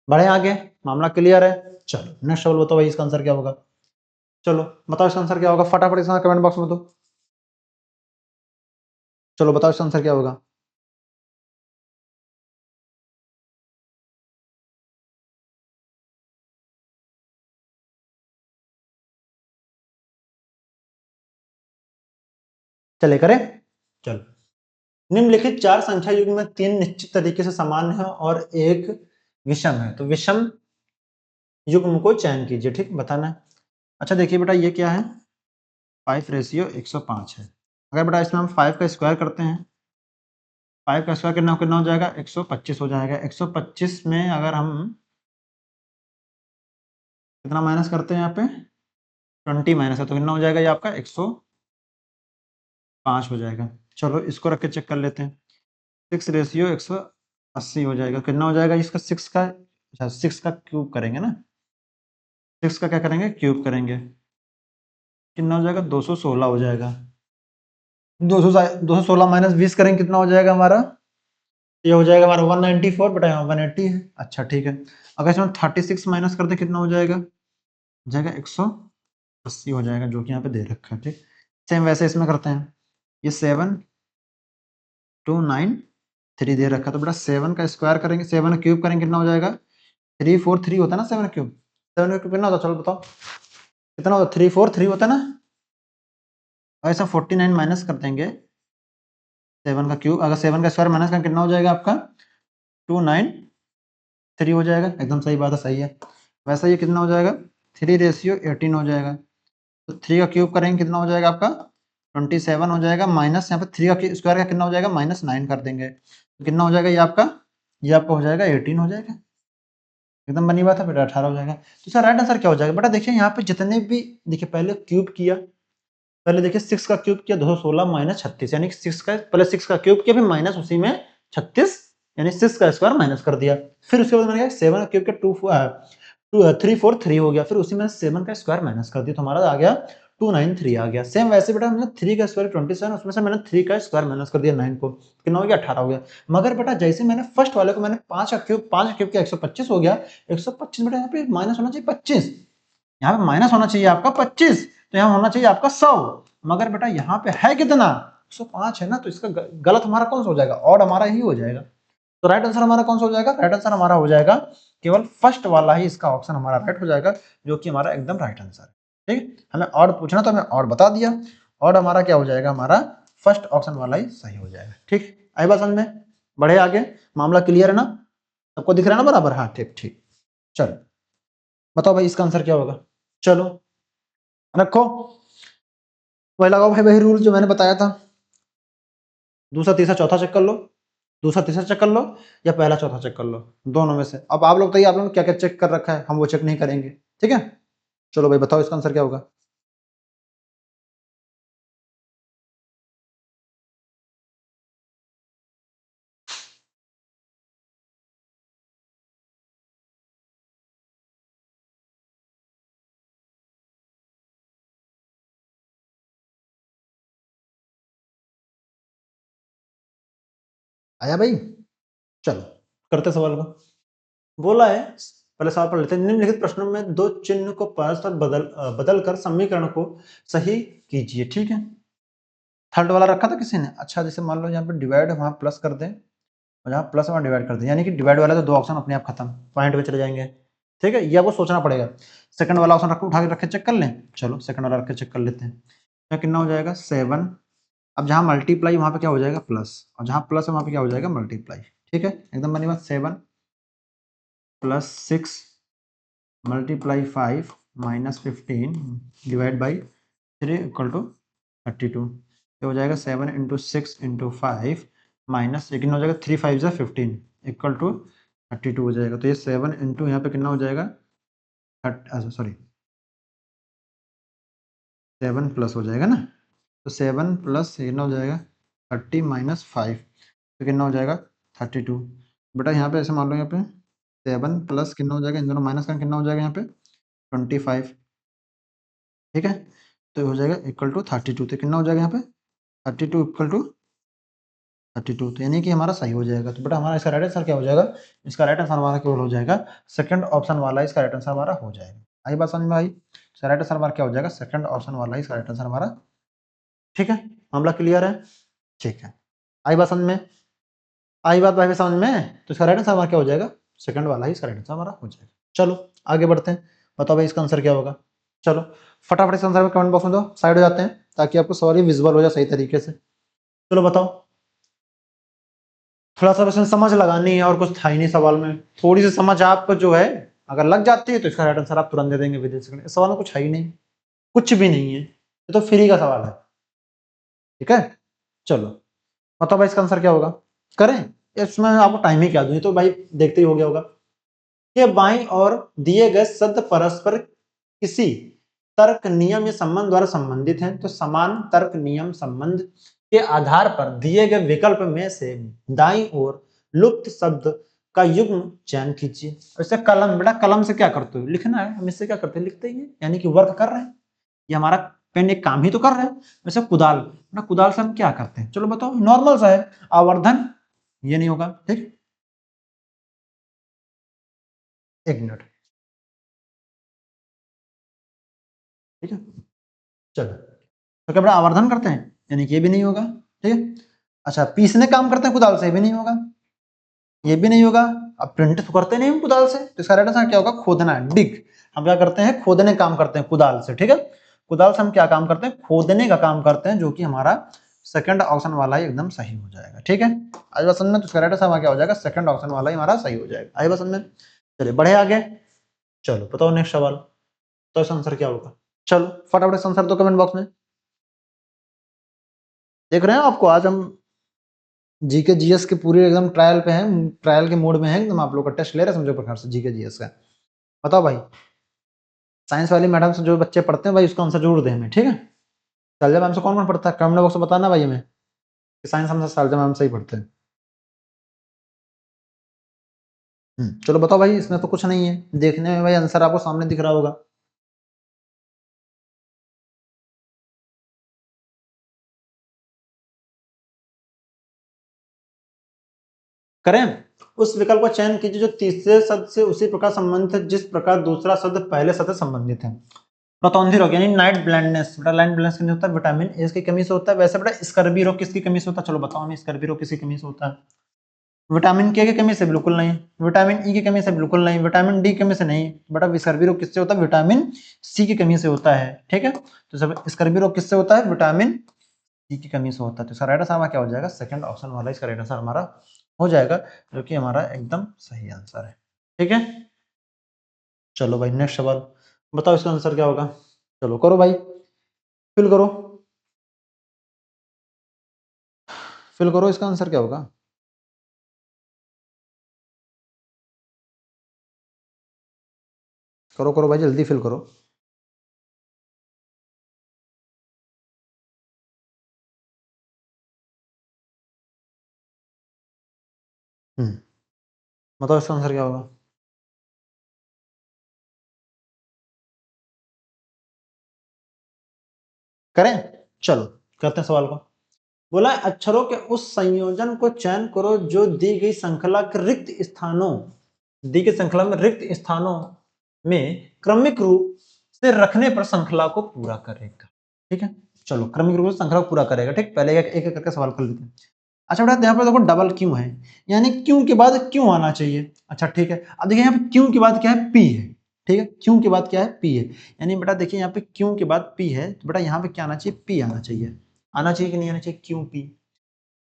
बढ़े आगे, मामला क्लियर है। चलो नेक्स्ट सवाल बताओ भाई, इसका आंसर क्या होगा। चलो बताओ इसका आंसर क्या होगा, फटाफट इसका कमेंट बॉक्स में दो। चलो बताओ इसका आंसर क्या होगा। चले करें। चलो, निम्नलिखित चार संख्या युग्म में तीन निश्चित तरीके से समान है और एक विषम है, तो विषम युग्म को चयन कीजिए। ठीक, बताना है। अच्छा देखिए बेटा, ये क्या है, 5:105 है। अगर बेटा इसमें हम 5 का स्क्वायर करते हैं, 5 का स्क्वायर कितना कितना हो जाएगा, 125 हो जाएगा। 125 में अगर हम कितना माइनस करते हैं, यहाँ पे 20 माइनस है, तो कितना हो जाएगा ये आपका 105 हो जाएगा। चलो इसको रख के चेक कर लेते हैं। 6:180 हो जाएगा, कितना हो जाएगा इसका, 6 का, अच्छा 6 का क्यूब करेंगे ना, 6 का क्या करेंगे, क्यूब करेंगे। कितना हो जाएगा, 216 हो जाएगा। 216 माइनस 20 करेंगे, कितना हो जाएगा हमारा, ये हो जाएगा हमारा 194, बेटा यहाँ 180 है। अच्छा ठीक है, अगर इसमें 36 माइनस करते कितना हो जाएगा, हो जाएगा 180 हो जाएगा, जो कि यहाँ पे दे रखा है। ठीक, सेम वैसे इसमें करते हैं। ये 7293 दे रखा है, तो बेटा 7 का स्क्वायर करेंगे, 7 का क्यूब करेंगे, कितना हो जाएगा, 343 होता है ना 7 क्यूब, 7 का क्यूब कितना होता है, चलो बताओ कितना होता है, 343 होता है ना। ऐसा 49 माइनस कर देंगे 7 का क्यूब, अगर 7 का स्क्वायर माइनस का कितना हो जाएगा आपका, 293 हो जाएगा। एकदम सही बात है, सही है। वैसा ये कितना हो जाएगा, 3:18 हो जाएगा। तो 3 का क्यूब करेंगे, कितना हो जाएगा आपका, 27 हो जाएगा। माइनस यहाँ पे 3 का स्क्वायर का कितना हो जाएगा, -9 कर देंगे, तो कितना हो जाएगा ये आपका हो जाएगा 18 हो जाएगा। एकदम बनी बात है बेटा, 18 हो जाएगा। तो इसका राइट आंसर क्या हो जाएगा बेटा, देखिए यहाँ पे जितने भी, देखिए पहले क्यूब किया, पहले देखिए 6 का क्यूब किया 216 माइनस 36, यानी कि 6 का, पहले 6 का क्यूब किया, फिर माइनस उसी में 36, यानी 6 का स्क्वायर माइनस कर दिया। फिर उसके बाद मैंने 7 का क्यूब किया 343 हो गया, फिर उसी में 7 का स्क्वायर माइनस कर दिया, तो हमारा आ गया 293 आ गया। सेम वैसे बेटा हमने 3 का स्क्वायर 27, उसमें से मैंने 3 का स्क्वायर माइनस कर दिया 9 को, कितना हो गया 18 हो गया। मगर बेटा जैसे मैंने फर्स्ट वाले को मैंने 5 का क्यूब किया 125 हो गया। 125 बेटा यहाँ पे माइनस होना चाहिए 25, यहाँ पे माइनस होना चाहिए आपका 25, तो यहाँ होना चाहिए आपका 100। मगर बेटा यहाँ पे है कितना, 105 है ना, तो इसका गलत हमारा कौन सा हो जाएगा, और हमारा ही हो जाएगा। तो राइट आंसर हमारा कौन सा हो जाएगा, राइट आंसर हमारा हो जाएगा केवल फर्स्ट वाला ही, इसका ऑप्शन हमारा राइट हो जाएगा, जो कि हमारा एकदम राइट आंसर है। ठीक, हमें और पूछना तो हमें और बता दिया, और हमारा क्या हो जाएगा, हमारा फर्स्ट ऑप्शन वाला ही सही हो जाएगा। ठीक, आई बात समझ में, बढ़े आगे, मामला क्लियर है ना, सबको दिख रहा है ना बराबर, हाँ ठीक ठीक। चलो बताओ भाई इसका आंसर क्या होगा। चलो रखो, वही लगाओ भाई, वही रूल जो मैंने बताया था, दूसरा तीसरा चौथा चेक कर लो, दूसरा तीसरा चेक कर लो, या पहला चौथा चेक कर लो, दोनों में से। अब आप लोग बताइए, आप लोगों ने क्या क्या चेक कर रखा है, हम वो चेक नहीं करेंगे। ठीक है, चलो भाई बताओ इसका आंसर क्या होगा। आया भाई? चलो करते सवाल को। बोला है, पहले सवाल पढ़ लेते हैं। निम्नलिखित प्रश्नों में दो चिन्ह को परस्पर बदल कर समीकरण को सही कीजिए। ठीक है, थर्ड वाला रखा था किसी ने। अच्छा, जैसे मान लो यहाँ पे डिवाइड वहां प्लस कर दें और यहाँ प्लस वहां डिवाइड कर दें, यानी कि डिवाइड वाला तो दो ऑप्शन अपने आप खत्म, पॉइंट पे चले जाएंगे। ठीक है, ये आपको सोचना पड़ेगा। सेकंड वाला ऑप्शन रख उठा के रखे, चेक कर लें। चलो सेकंड वाला रख के चेक कर लेते हैं। यहाँ कितना हो जाएगा 7। अब जहां मल्टीप्लाई वहां पे क्या हो जाएगा प्लस, और जहां प्लस है वहां पे क्या हो जाएगा मल्टीप्लाई। ठीक है, एकदम बनी बात। 7 + 6 × 5 - 15 डिवाइड बाई 3 = 32। ये हो जाएगा 7 × 6 × 5 माइनस, ये कितना हो जाएगा 3 5 = 15 = 32 हो जाएगा। तो ये 7 इंटू यहाँ पे कितना हो जाएगा, सॉरी 7 प्लस हो जाएगा ना। तो 7 प्लस कितना हो जाएगा 30 माइनस 5, तो कितना हो जाएगा 32। बेटा यहाँ पे ऐसे मान लो, यहाँ पे 7 प्लस कितना हो जाएगा, इन दोनों माइनस का कितना हो जाएगा यहाँ पे 25। ठीक है, तो हो जाएगा =32। तो कितना हो जाएगा यहाँ पे 32 = 32। तो यानी कि हमारा सही हो जाएगा। तो बेटा हमारा इसका राइट आंसर क्या हो जाएगा, इसका राइट आंसर हमारा केवल हो जाएगा सेकंड ऑप्शन वाला, इसका राइट आंसर हमारा हो जाएगा। आई बात समझ में आई? इसका राइट आंसर हमारा क्या हो जाएगा, सेकंड ऑप्शन वाला, इसका राइट आंसर हमारा। ठीक है, मामला क्लियर है? ठीक है, आई बात समझ में? आई बात भाई समझ में? तो इसका राइट आंसर हमारा क्या हो जाएगा, सेकंड वाला ही इसका राइट आंसर हमारा हो जाएगा। चलो आगे बढ़ते हैं, बताओ भाई इसका आंसर क्या होगा। चलो फटाफट इस आंसर में कमेंट बॉक्स में दो, साइड हो जाते हैं ताकि आपको सवाल विजुअल हो जाए सही तरीके से। चलो बताओ, थोड़ा सा बस समझ लगानी है और कुछ था ही नहीं सवाल में। थोड़ी सी समझ आपको जो है अगर लग जाती है तो इसका राइट आंसर आप तुरंत दे देंगे विद इन सेकंड। इस सवाल में कुछ है ही नहीं, कुछ भी नहीं है, ये तो फ्री का सवाल है। ठीक है, चलो बताओ भाई इसका आंसर क्या होगा। करें, इसमें आपको टाइम ही क्या दूं, ये तो भाई देखते ही हो गया होगा। ये बाईं और दिए गए शब्द परस्पर किसी तर्क नियम या संबंध द्वारा संबंधित हैं, तो समान तर्क नियम संबंध के आधार पर दिए गए विकल्प में से दाईं ओर लुप्त शब्द का युग्म चयन कीजिए। वैसे कलम, बेटा कलम से क्या करते हो, लिखना है, हम इससे क्या करते हैं लिखते ही हैं, यानी कि वर्क कर रहे हैं, ये हमारा पेन एक काम ही तो कर रहा है। वैसे कुदाल ना, कुदाल से हम क्या करते हैं, चलो बताओ, नॉर्मल सा है, आवर्धन, ये नहीं होगा। ठीक, एक मिनट, ठीक है, चलो तो क्या बड़ा आवर्धन करते हैं, यानी कि ये भी नहीं होगा। ठीक है, अच्छा पीसने काम करते हैं कुदाल से, ये भी नहीं होगा, ये भी नहीं होगा। अब प्रिंट तो करते नहीं हम कुदाल से, तो इसका राइट आंसर क्या होगा, खोदना है, डिग। हम क्या करते हैं, खोदने काम करते हैं कुदाल से। ठीक है, कुदाल से हम क्या काम करते हैं, खोदने का काम करते हैं, जो कि हमारा सेकंड ऑप्शन वाला ही एकदम सही हो जाएगा। ठीक है, आज बात समझ में? तो इसका राइट आंसर हमारा क्या हो जाएगा, सेकंड ऑप्शन वाला ही हमारा सही हो जाएगा। आई बात समझ में? चलिए बढ़े आगे, चलो बताओ नेक्स्ट सवाल, तो इसका आंसर क्या होगा। चलो फटाफट इसका आंसर दो कमेंट बॉक्स में। देख रहे हैं आपको, आज हम जीके जीएस के पूरे एकदम ट्रायल पे हैं, ट्रायल के मोड में है एकदम, आप लोग का टेस्ट ले रहे हैं समझो प्रकार से जीके जीएस का। बताओ भाई, साइंस वाली मैडम से जो बच्चे पढ़ते हैं भाई उसका आंसर जरूर दें हमें। ठीक है, शैलजा मैम से कौन कौन पढ़ता है, कमेंट बॉक्स में बताना भाई हमें कि साइंस हम शैलजा मैम से ही पढ़ते हैं। चलो बताओ भाई, इसमें तो कुछ नहीं है, देखने में भाई आंसर आपको सामने दिख रहा होगा। करें, उस विकल्प का चयन कीजिए जो तीसरे शब्द से उसी प्रकार संबंधित है जिस प्रकार दूसरा शब्द पहले शब्द से संबंधित है। प्रोटोन्थी रोग यानी नाइट ब्लाइंडनेस, बेटा नाइट ब्लाइंडनेस किससे होता है, विटामिन ए की कमी से होता है। वैसे बेटा स्कर्वी रोग किसकी कमी से होता है, चलो बताओ हमें, स्कर्वी रोग किसकी कमी से होता है। विटामिन के की कमी से बिल्कुल नहीं, विटामिन ई की कमी से बिल्कुल नहीं, विटामिन डी की कमी से नहीं, बेटा स्कर्वी रोग किससे होता है, विटामिन सी की कमी से होता है। ठीक है, तो सब स्कर्वी रोग किससे होता है, विटामिन सी की कमी से होता है। तो इसका राइट आंसर हमारा क्या हो जाएगा, सेकंड ऑप्शन वाला इसका राइट आंसर हमारा हो जाएगा, जो कि हमारा एकदम सही आंसर है। ठीक है, चलो भाई नेक्स्ट सवाल, बताओ इसका आंसर क्या होगा। चलो करो भाई, फिल करो, फिल करो, इसका आंसर क्या होगा। करो करो भाई, जल्दी फिल करो। हम्म, बताओ इसका आंसर क्या होगा। करें, चलो करते हैं सवाल को। बोला अक्षरों के उस संयोजन को चयन करो जो दी गई श्रृंखला के रिक्त स्थानों, दी गई श्रृंखला में रिक्त स्थानों में क्रमिक रूप से रखने पर श्रृंखला को पूरा करेगा। ठीक है, चलो क्रमिक रूप से श्रृंखला को पूरा करेगा। ठीक, पहले एक एक करके सवाल कर लेते हैं। अच्छा बेटा यहाँ पर देखो डबल क्यों है, यानी क्यों के बाद क्यों आना चाहिए। अच्छा ठीक है, अब देखिए यहाँ पे क्यों के बाद क्या है, पी है। ठीक है, क्यों के बाद क्या है, पी है। यानी बेटा देखिए यहाँ पे क्यों के बाद पी है, तो बेटा यहाँ पे क्या आना चाहिए, पी आना चाहिए। आना चाहिए कि नहीं आना चाहिए, क्यों पी,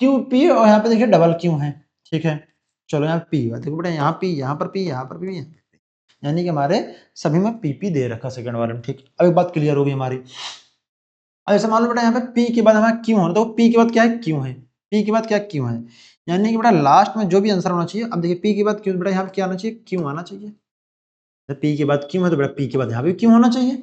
क्यों पी, और यहाँ पे देखिए डबल क्यों है। ठीक है, चलो यहाँ पी, देखो बेटा यहाँ पी, यहाँ पर पी, यहाँ पर पी, यानी कि हमारे सभी में पीपी दे रखा सेकंड वाले में। ठीक, अब एक बात क्लियर होगी हमारी। अब ऐसे मान लो बेटा यहाँ पे पी के बाद हमारा क्यों है, तो पी के बाद क्या है, क्यों है, पी के बाद क्या क्यों है, यानी कि बेटा लास्ट में जो भी आंसर होना चाहिए। अब देखिए पी के बाद क्यों, बेटा यहाँ पे क्या आना चाहिए, क्यों आना चाहिए। तो पी के बाद क्यों है, तो बेटा पी के बाद यहाँ पे क्यों होना चाहिए।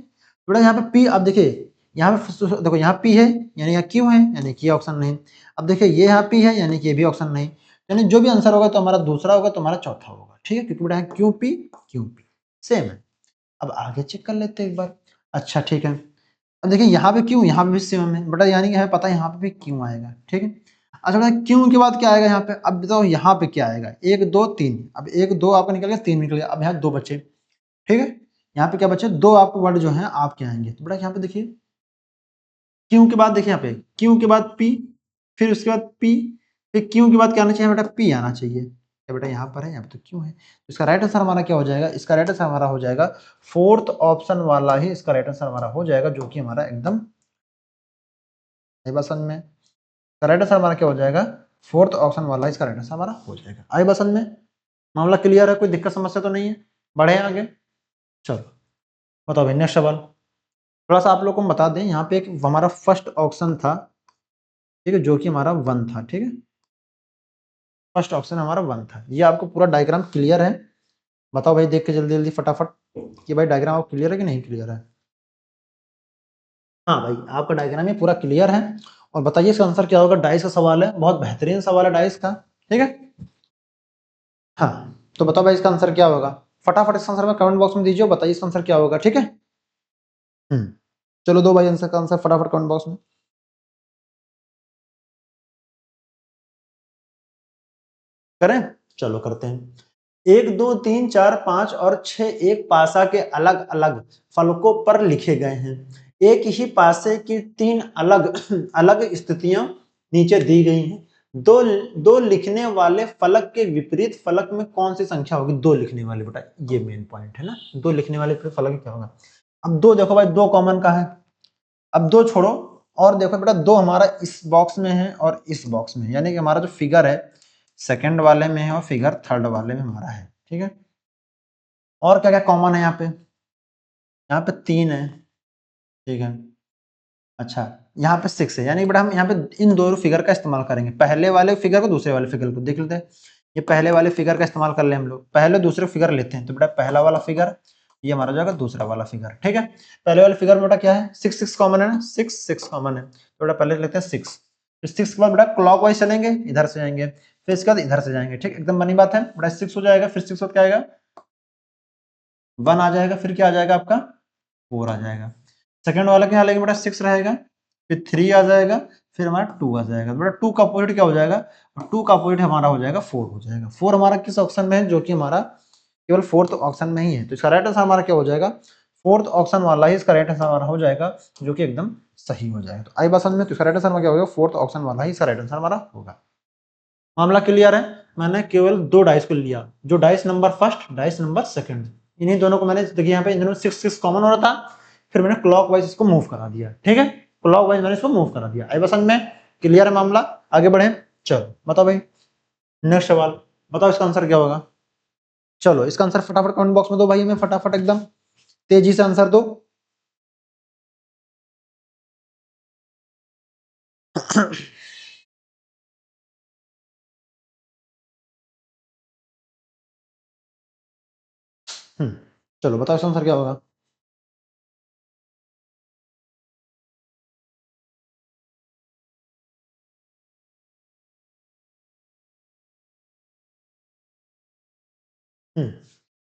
बेटा यहाँ पे पी, अब देखिए यहाँ पे देखो यहाँ पी है यानी यहाँ क्यों है, यानी कि ऑप्शन नहीं। अब देखिए ये यहाँ पी है यानी कि ये भी ऑप्शन नहीं, यानी जो भी आंसर होगा तो हमारा दूसरा होगा, तो हमारा चौथा होगा। ठीक है, क्योंकि बेटा क्यों पी सेम है। अब आगे चेक कर लेते हैं एक बार। अच्छा ठीक है, अब देखिए यहाँ पे क्यों, यहाँ पे भी सेम है बेटा, यानी कि हमें पता है यहाँ पे भी क्यों आएगा। ठीक है, अच्छा बेटा क्यों के बाद क्या आएगा यहाँ पे, अब बताओ यहाँ पे क्या आएगा, एक दो तीन। अब एक दो आपका निकल गया, तीन निकल गया, अब यहाँ दो बचे। ठीक है, यहाँ पे क्या बचे, दो आपके वर्ड जो है आपके आएंगे। तो बेटा यहाँ पे देखिए क्यों के बाद, देखिए यहाँ पे क्यों के बाद पी, फिर उसके बाद पी, फिर क्यों के बाद क्या आना चाहिए बेटा, पी आना चाहिए। क्या बेटा यहाँ पर है, यहाँ पे तो क्यों है, तो इसका राइट आंसर हमारा क्या हो जाएगा, इसका राइट आंसर हमारा हो जाएगा फोर्थ ऑप्शन वाला ही इसका राइट आंसर हमारा हो जाएगा, जो कि हमारा एकदम आई बसन में। राइट आंसर हमारा क्या हो जाएगा, फोर्थ ऑप्शन वाला इसका राइट आंसर हमारा हो जाएगा। आई बसन में मामला क्लियर है, कोई दिक्कत समस्या तो नहीं है, बढ़े आगे। चलो बताओ भाई नेक्स्ट सवाल। थोड़ा सा आप लोग को हम बता दें, यहाँ पे एक हमारा फर्स्ट ऑप्शन था, ठीक है, जो कि हमारा वन था। ठीक है, फर्स्ट ऑप्शन हमारा वन था। ये आपको पूरा डायग्राम क्लियर है, बताओ भाई देख के जल्दी जल्दी फटाफट कि भाई डायग्राम आपको क्लियर है कि नहीं क्लियर है। हाँ भाई आपका डायग्राम ये पूरा क्लियर है, और बताइए इसका आंसर क्या होगा। डाइस का सवाल है, बहुत बेहतरीन सवाल है डाइस का। ठीक है, हाँ तो बताओ भाई इसका आंसर क्या होगा, फटाफट इसका आंसर में कमेंट बॉक्स में दीजिए, बताइए इसका आंसर क्या होगा। ठीक है, चलो दो भाई आंसर का आंसर फटाफट कमेंट बॉक्स में। करें, चलो करते हैं। एक दो तीन चार पांच और छह एक पासा के अलग अलग फलकों पर लिखे गए हैं। एक ही पासे की तीन अलग अलग स्थितियां नीचे दी गई हैं। दो दो लिखने वाले फलक के विपरीत फलक में कौन सी संख्या होगी, दो लिखने वाले, बेटा ये मेन पॉइंट है ना, दो लिखने वाले फलक क्या होगा। अब दो देखो भाई, दो कॉमन का है, अब दो छोड़ो, और देखो बेटा दो हमारा इस बॉक्स में है और इस बॉक्स में है, यानी कि हमारा जो फिगर है सेकंड वाले में है और फिगर थर्ड वाले में हमारा है। ठीक है, और क्या क्या कॉमन है यहाँ पे, यहाँ पे तीन है। ठीक है, अच्छा यहाँ पे सिक्स है, यानी बेटा हम यहाँ पे इन दोनों फिगर का इस्तेमाल करेंगे, पहले वाले फिगर को दूसरे वाले फिगर को देख लेते हैं। ये पहले वाले फिगर का इस्तेमाल कर ले हम लोग, पहले दूसरे फिगर लेते हैं, तो बेटा पहला वाला फिगर ये हमारा जाएगा दूसरा वाला फिगर। ठीक है, पहले वाले फिगर में बेटा क्या है, सिक्स सिक्स कॉमन है ना, सिक्स सिक्स कॉमन है, तो बेटा पहले लेते हैं सिक्स। फिर सिक्स के बाद बेटा क्लॉक वाइज चलेंगे, इधर से जाएंगे, फिर इसके बाद इधर से जाएंगे। ठीक, एकदम बनी बात है बेटा, सिक्स हो जाएगा, फिर सिक्स क्या आएगा, वन आ जाएगा, फिर क्या आ जाएगा आपका, फोर आ जाएगा। सेकंड वाला क्या लगेगा बेटा, सिक्स रहेगा, फिर थ्री आ जाएगा, फिर हमारा टू आ जाएगा। बेटा टू का अपोजिट क्या हो जाएगा, टू का अपोजिट हमारा हो जाएगा फोर हो जाएगा। फोर हमारा किस ऑप्शन में है, जो कि हमारा केवल फोर्थ ऑप्शन में ही है, तो इसका राइट आंसर हमारा क्या हो जाएगा, फोर्थ ऑप्शन वाला ही इसका राइट आंसर हमारा हो जाएगा, जो कि एकदम सही हो जाएगा। तो आई बसन में तो इसका राइट आंसर हमारा क्या होगा, फोर्थ ऑप्शन वाला ही इसका राइट आंसर हमारा होगा। मामला क्लियर है, मैंने केवल दो डाइस को लिया, जो dice number first, dice number second, इन्हीं दोनों को मैंने देखिए यहाँ पे इन दोनों सिक्स सिक्स कॉमन हो रहा था, फिर मैंने क्लॉक वाइज इसको मूव करा दिया। ठीक है, क्लॉक वाइज मैंने इसको मूव करा दिया। आई बसन में क्लियर है मामला, आगे बढ़े। चलो बताओ भाई नेक्स्ट सवाल, बताओ इसका आंसर क्या होगा। चलो इसका आंसर फटाफट कमेंट बॉक्स में दो भाई, हमें फटाफट एकदम तेजी से आंसर दो। चलो बताओ इसका आंसर क्या होगा।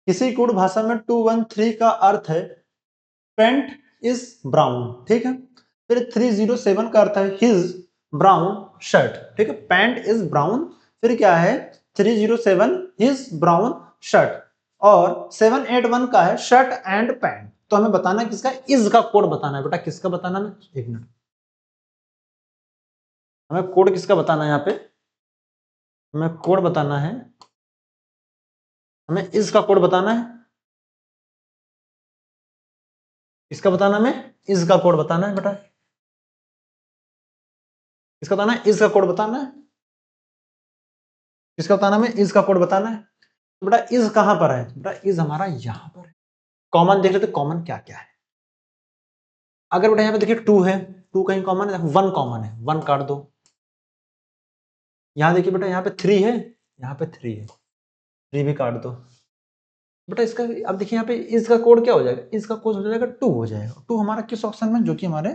किसी कूट भाषा में 213 का अर्थ है पेंट इज ब्राउन। ठीक है, फिर 307 का अर्थ है हिज ब्राउन शर्ट, ठीक है, पैंट इज ब्राउन, फिर क्या है 307 हिज ब्राउन शर्ट, और 781 का है शर्ट एंड पैंट। तो हमें बताना है किसका, इज का कोड बताना है बेटा, किसका बताना है, एक मिनट, हमें कोड किसका बताना है, यहाँ पे हमें कोड बताना है, हमें इज का कोड बताना है, इसका बताना, हमें इज का कोड बताना है बेटा, इसका बताना है, इज का कोड बताना है, इसका बताना, हमें इज का कोड बताना है। तो बेटा इज कहां पर है, बेटा इज हमारा यहां पर है। कॉमन देख लेते, कॉमन क्या क्या है। अगर बेटा यहाँ पे देखिए 2 है, 2 कहीं कॉमन है, 1 कॉमन है, 1 काट दो। यहाँ देखिए बेटा यहाँ पे 3 है, यहाँ पे 3 है, 3 भी काट दो बेटा। इसका अब देखिए यहाँ पे इसका कोड क्या हो जाएगा, इसका कोड हो जाएगा 2 हो जाएगा। 2 हमारा किस ऑप्शन में, जो कि हमारे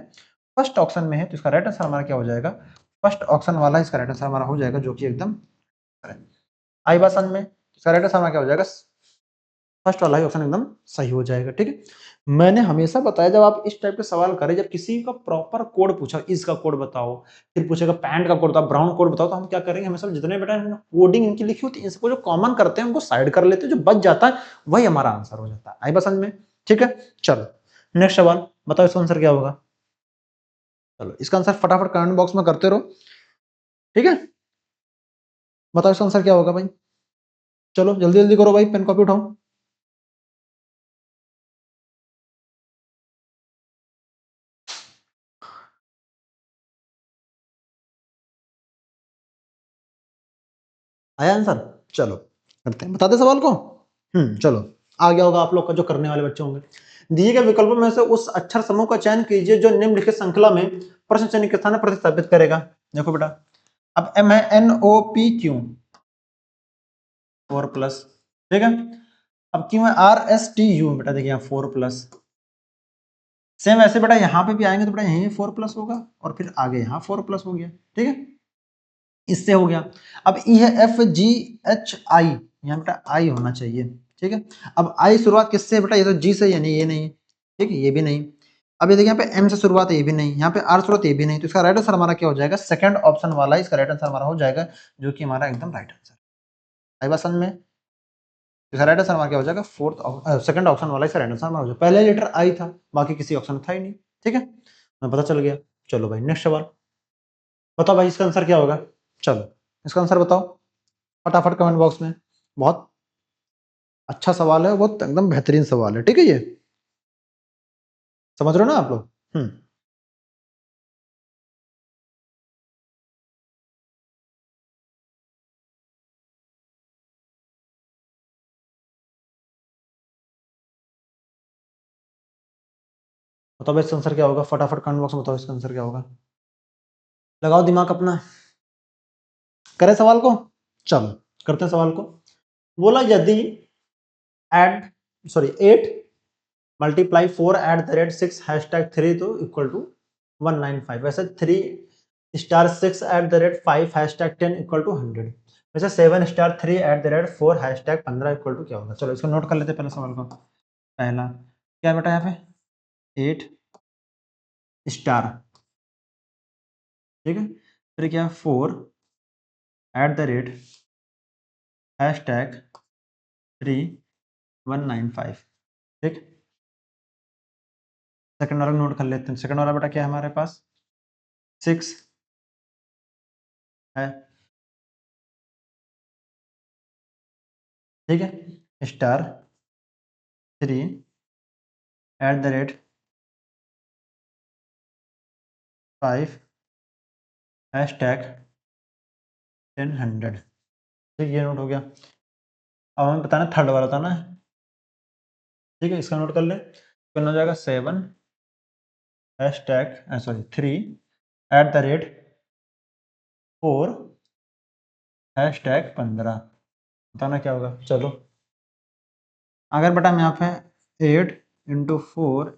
फर्स्ट ऑप्शन में है, तो इसका राइट आंसर हमारा क्या हो जाएगा, फर्स्ट ऑप्शन वाला इसका राइट आंसर हमारा हो जाएगा, जो कि एकदम आई बात समझ में। इसका राइट आंसर हमारा क्या हो जाएगा, फर्स्ट वाला ही ऑप्शन एकदम सही हो जाएगा, ठीक है। मैंने हमेशा बताया जब आप इस टाइप के सवाल करें, जब किसी का प्रॉपर कोड पूछा, इसका कोड बताओ, फिर पूछेगा पैंट का कोड बताओ, ब्राउन कोड बताओ, तो हम क्या करेंगे, हमेशा जितने बेटा कोडिंग इनकी लिखी होती है, इसको जो कॉमन करते हैं उनको साइड कर लेते हैं, जो बच जाता है वही हमारा आंसर हो जाता है। आई बात समझ में, ठीक है। चलो नेक्स्ट सवाल बताओ, इसका आंसर क्या होगा। चलो इसका आंसर फटाफट कमेंट बॉक्स में करते रहो, ठीक है। बताओ इसका आंसर क्या होगा भाई, चलो जल्दी जल्दी करो भाई, पेन कॉपी उठाओ। आया आंसर, चलो करते हैं, बताते सवाल को। चलो आ गया होगा आप लोग का, जो करने वाले बच्चे होंगे। दिए गए विकल्पों में से उस अक्षर समूह का चयन कीजिए जो निम्नलिखित श्रृंखला में प्रश्न चिन्ह के स्थान पर प्रतिस्थापित करेगा। देखो बेटा, अब एम है NOPQ 4+, ठीक है। अब क्यों है RSTU, बेटा देखिए यहाँ 4+। सेम ऐसे बेटा यहाँ पे भी आएंगे तो बेटा यहीं 4+ होगा, और फिर आगे यहाँ 4+ हो गया, ठीक है। इससे हो गया। अब ई है FGHI, यहाँ बेटा आई होना चाहिए, ठीक है। अब आई शुरुआत किससे है बेटा, ये तो जी से, यानी ये नहीं, ठीक है, ये भी नहीं। अब ये देखिए यहाँ पे एम से शुरुआत है, ये भी नहीं, यहाँ पे आर शुरुआत, ये भी नहीं, तो इसका राइट आंसर हमारा क्या हो जाएगा, सेकंड ऑप्शन वाला इसका राइट आंसर हमारा हो जाएगा, जो कि हमारा एकदम राइट आंसर। आई बात समझ में, इसका राइट आंसर हमारा क्या हो जाएगा, सेकंड ऑप्शन वाला इसका राइट आंसर हमारा हो जाएगा। पहले लेटर आई था, बाकी किसी ऑप्शन में था ही नहीं, ठीक है, हमें पता चल गया। चलो भाई नेक्स्ट सवाल बताओ भाई, इसका आंसर क्या होगा। चलो इसका आंसर बताओ फटाफट कमेंट बॉक्स में। बहुत अच्छा सवाल है, बहुत एकदम बेहतरीन सवाल है, ठीक है, ये समझ रहे हो ना आप लोग। बताओ भाई इसका आंसर क्या होगा, फटाफट कमेंट बॉक्स में बताओ इसका आंसर क्या होगा, लगाओ दिमाग अपना, करें सवाल को। चलो करते हैं सवाल को। बोला यदि add sorry 8 multiply 4 at the rate 6 #3 तो इक्वल टू 195, वैसे 3*6 at the rate 5 #10 equal to 100, वैसे 7*3 at the rate 4 #15 equal to क्या होगा। चलो इसको नोट कर लेते हैं पहले सवाल को। पहला क्या बेटा, यहाँ पे 8 स्टार, ठीक है, फिर क्या 4 एट द रेट #3195, ठीक। सेकंड वाला नोट कर लेते हैं। सेकंड वाला बेटा क्या है हमारे पास, 6 है, ठीक है, *3 एट द रेट 5 #10 ठीक, ये नोट हो गया। अब हमें बताना थर्ड वाला था ना, ठीक है, इसका नोट कर ले, तो हो जाएगा 3 एट द रेट 4 #15, बताना क्या होगा। चलो अगर बेटा हम यहाँ पे 8 × 4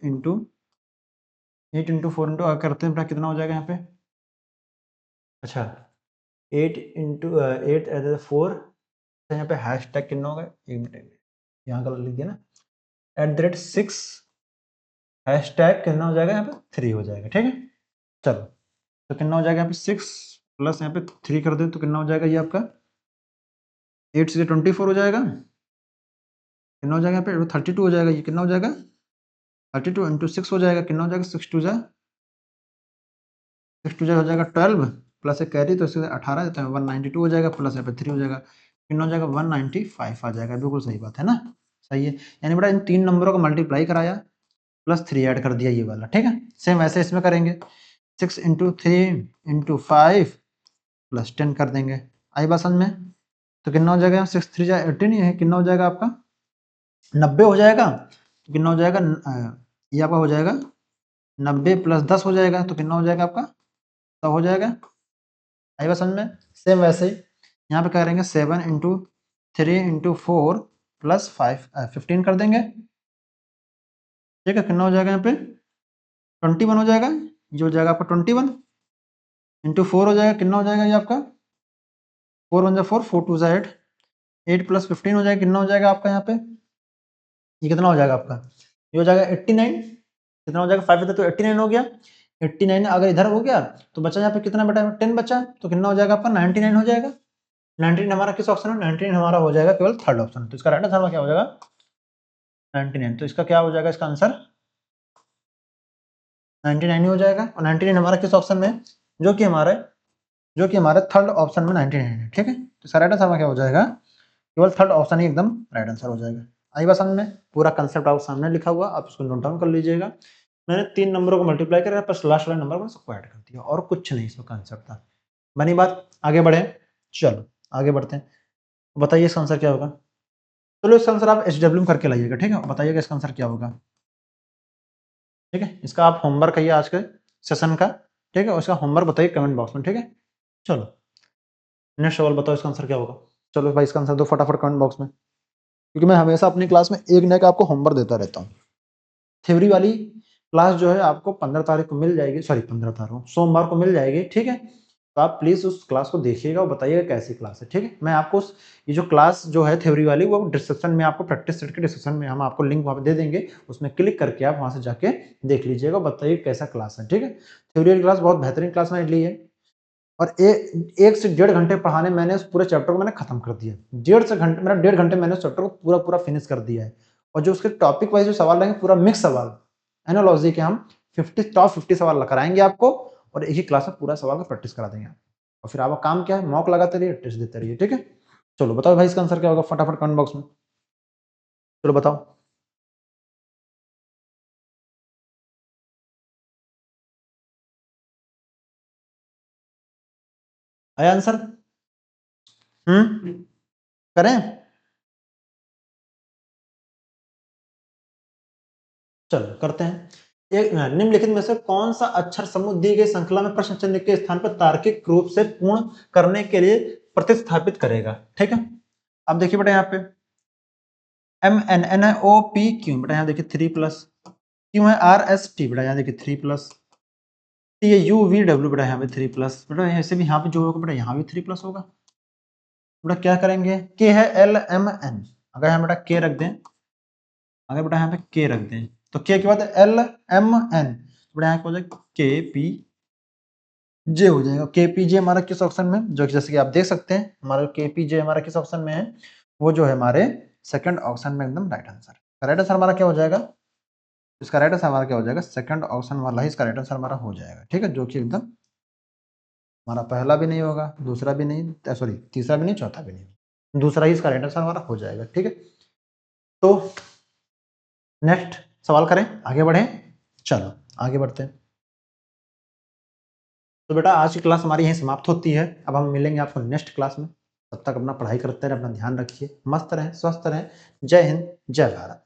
करते हैं बेटा, कितना हो जाएगा यहाँ पे, अच्छा 8 × 4, यहाँ पे हैशटैग कितना होगा, एक मिनट यहाँ गलत लिख दिया ना, @6 हैशटैग कितना हो जाएगा, यहाँ पे 3 हो जाएगा, ठीक है। चलो तो कितना हो जाएगा यहाँ पे 6 प्लस यहाँ पे 3 कर दे तो कितना हो जाएगा ये आपका 8 से 24 हो जाएगा। कितना हो जाएगा यहाँ पे 32 हो जाएगा। ये कितना हो जाएगा 32 इंटू 6 हो जाएगा। कितना हो जाएगा 6 टू जा हो जाएगा 12 प्लस एक कैरी तो इससे 18 देता है 192 हो जाएगा प्लस यहाँ पे 3 हो जाएगा। कितना हो जाएगा 195 आ जाएगा। बिल्कुल सही बात है ना, सही है। यानी बेटा इन तीन नंबरों को मल्टीप्लाई कराया प्लस 3 ऐड कर दिया ये वाला, ठीक है। सेम वैसे इसमें करेंगे 6 इंटू 3 इंटू 5 प्लस 10 कर देंगे। आई बात समझ में। तो कितना हो जाएगा 6 3 जा 18 ये है। कितना हो जाएगा आपका 90 हो जाएगा। तो कितना हो जाएगा ये आपका हो जाएगा 90 प्लस 10 हो जाएगा। तो कितना हो जाएगा आपका 100 हो जाएगा। आई बात समझ में। सेम वैसे ही यहाँ पे करेंगे 7 इंटू 3 इंटू 4 प्लस 15 कर देंगे, ठीक है। कितना हो जाएगा यहाँ पे 21 हो जाएगा। ये हो जाएगा आपका 21 इंटू 4 हो जाएगा। कितना हो जाएगा ये आपका 4 1 4 4 2 8 8 प्लस 15 हो जाएगा। कितना हो जाएगा आपका यहाँ पे ये कितना हो जाएगा आपका ये हो जाएगा 89। कितना हो जाएगा 5 इधर तो 89 हो गया। 89 अगर इधर हो गया तो बचा यहाँ पे कितना बेटा 10 बचा। तो कितना हो जाएगा आपका 99 हो जाएगा। 99 हमारा किस ऑप्शन में 99 हमारा हो जाएगा केवल थर्ड ऑप्शन। तो इसका राइट आंसर क्या हो जाएगा 99। तो इसका क्या हो जाएगा इसका आंसर 99 हो जाएगा। और 99 हमारा किस ऑप्शन में जो कि हमारे थर्ड ऑप्शन में 99 है, ठीक है। तो इसका राइट आंसर क्या हो जाएगा केवल थर्ड ऑप्शन ही एकदम राइट आंसर हो जाएगा। आई बात समझ में। पूरा कंसेप्ट आपको सामने लिखा हुआ, आप इसको नोट डाउन कर लीजिएगा। मैंने 3 नंबरों को मल्टीप्लाई करा बस लास्ट वाले नंबर को सबको ऐड कर दिया और कुछ नहीं इसमें कंसेप्ट था। बनी बात। आगे बढ़े, चलो आगे बढ़ते हैं। बताइए इसका आंसर क्या होगा। चलो इसका आंसर आप HW करके लाइएगा, ठीक है। बताइएगा इसका आंसर क्या होगा, ठीक है। इसका आप होमवर्क कहिए आज के सेशन का, ठीक है। उसका होमवर्क बताइए कमेंट बॉक्स में, ठीक है। चलो नेक्स्ट सवाल बताओ इसका आंसर क्या होगा। चलो भाई इसका आंसर दो फटाफट कमेंट बॉक्स में, क्योंकि मैं हमेशा अपनी क्लास में एक नया आपको होमवर्क देता रहता हूँ। थ्योरी वाली क्लास जो है आपको 15 तारीख को मिल जाएगी, सॉरी 15 तारीख सोमवार को मिल जाएगी, ठीक है। तो आप प्लीज उस क्लास को देखिएगा और बताइएगा कैसी क्लास है, ठीक है। मैं आपको ये जो क्लास जो है थ्योरी वाली वो डिस्क्रिप्शन में आपको प्रैक्टिस सेट के डिस्क्रिप्शन में हम आपको लिंक वहाँ पे दे देंगे, उसमें क्लिक करके आप वहाँ से जाके देख लीजिएगा, बताइए कैसा क्लास है, ठीक है। थ्योरी वाली क्लास बहुत बेहतरीन क्लास मैंने ली है और 1 से 1.5 घंटे पढ़ाने मैंने उस पूरे चैप्टर को मैंने खत्म कर दिया। 1.5 घंटे मैंने उस चैप्टर को पूरा फिनिश कर दिया है। और जो उसके टॉपिक वाइज जो सवाल रहेंगे पूरा मिक्स सवाल एनालॉजी के हम 50 सवाल कराएंगे आपको और एक ही क्लास में पूरा सवाल का प्रैक्टिस करा देंगे और फिर आपका काम क्या है मॉक लगाते रहिए, टेस्ट देते रहिए, ठीक है। चलो बताओ भाई इसका आंसर क्या होगा फटाफट कमेंट बॉक्स में, चलो बताओ। आया आंसर? करें? चलो करते हैं। एक निम्नलिखित में से कौन सा अक्षर समूह दी गई श्रृंखला में प्रश्न चिन्ह के स्थान पर तार्किक रूप से पूर्ण करने के लिए प्रतिस्थापित करेगा, ठीक है। अब देखिए बेटा यहाँ पे MNNOPQ बेटा यहाँ देखिए 3 प्लस, क्यों है RST बेटा यहाँ देखिए 3 प्लस, T है UVW बेटा यहाँ पे 3 प्लस बेटा ऐसे भी यहाँ पे जो होगा बेटा यहाँ भी 3 प्लस होगा बेटा। क्या करेंगे K है LMN, अगर यहाँ बेटा K रख दें, अगर बेटा यहाँ पे K रख दें तो K के बाद LMN बेटा यहाँ क्या हो जाएगा KP जे हो जाएगा। KPJ हमारा किस ऑप्शन में, जो जैसे कि आप देख सकते हैं हमारा KPJ हमारा किस ऑप्शन में है, वो जो है हमारे सेकंड ऑप्शन में एकदम राइट आंसर। राइट आंसर हमारा क्या हो जाएगा, इसका राइट आंसर हमारा क्या हो जाएगा सेकंड ऑप्शन वाला ही इसका राइट आंसर हमारा हो जाएगा, ठीक है। जो कि एकदम हमारा पहला भी नहीं होगा, दूसरा भी नहीं, सॉरी तीसरा भी नहीं, चौथा भी नहीं, दूसरा ही इसका राइट आंसर हमारा हो जाएगा, ठीक है। तो नेक्स्ट सवाल करें, आगे बढ़े, चलो आगे बढ़ते हैं। तो बेटा आज की क्लास हमारी यहीं समाप्त होती है। अब हम मिलेंगे आपको नेक्स्ट क्लास में। तब तक अपना पढ़ाई करते रहें, अपना ध्यान रखिए, मस्त रहें, स्वस्थ रहें। जय हिंद, जय भारत।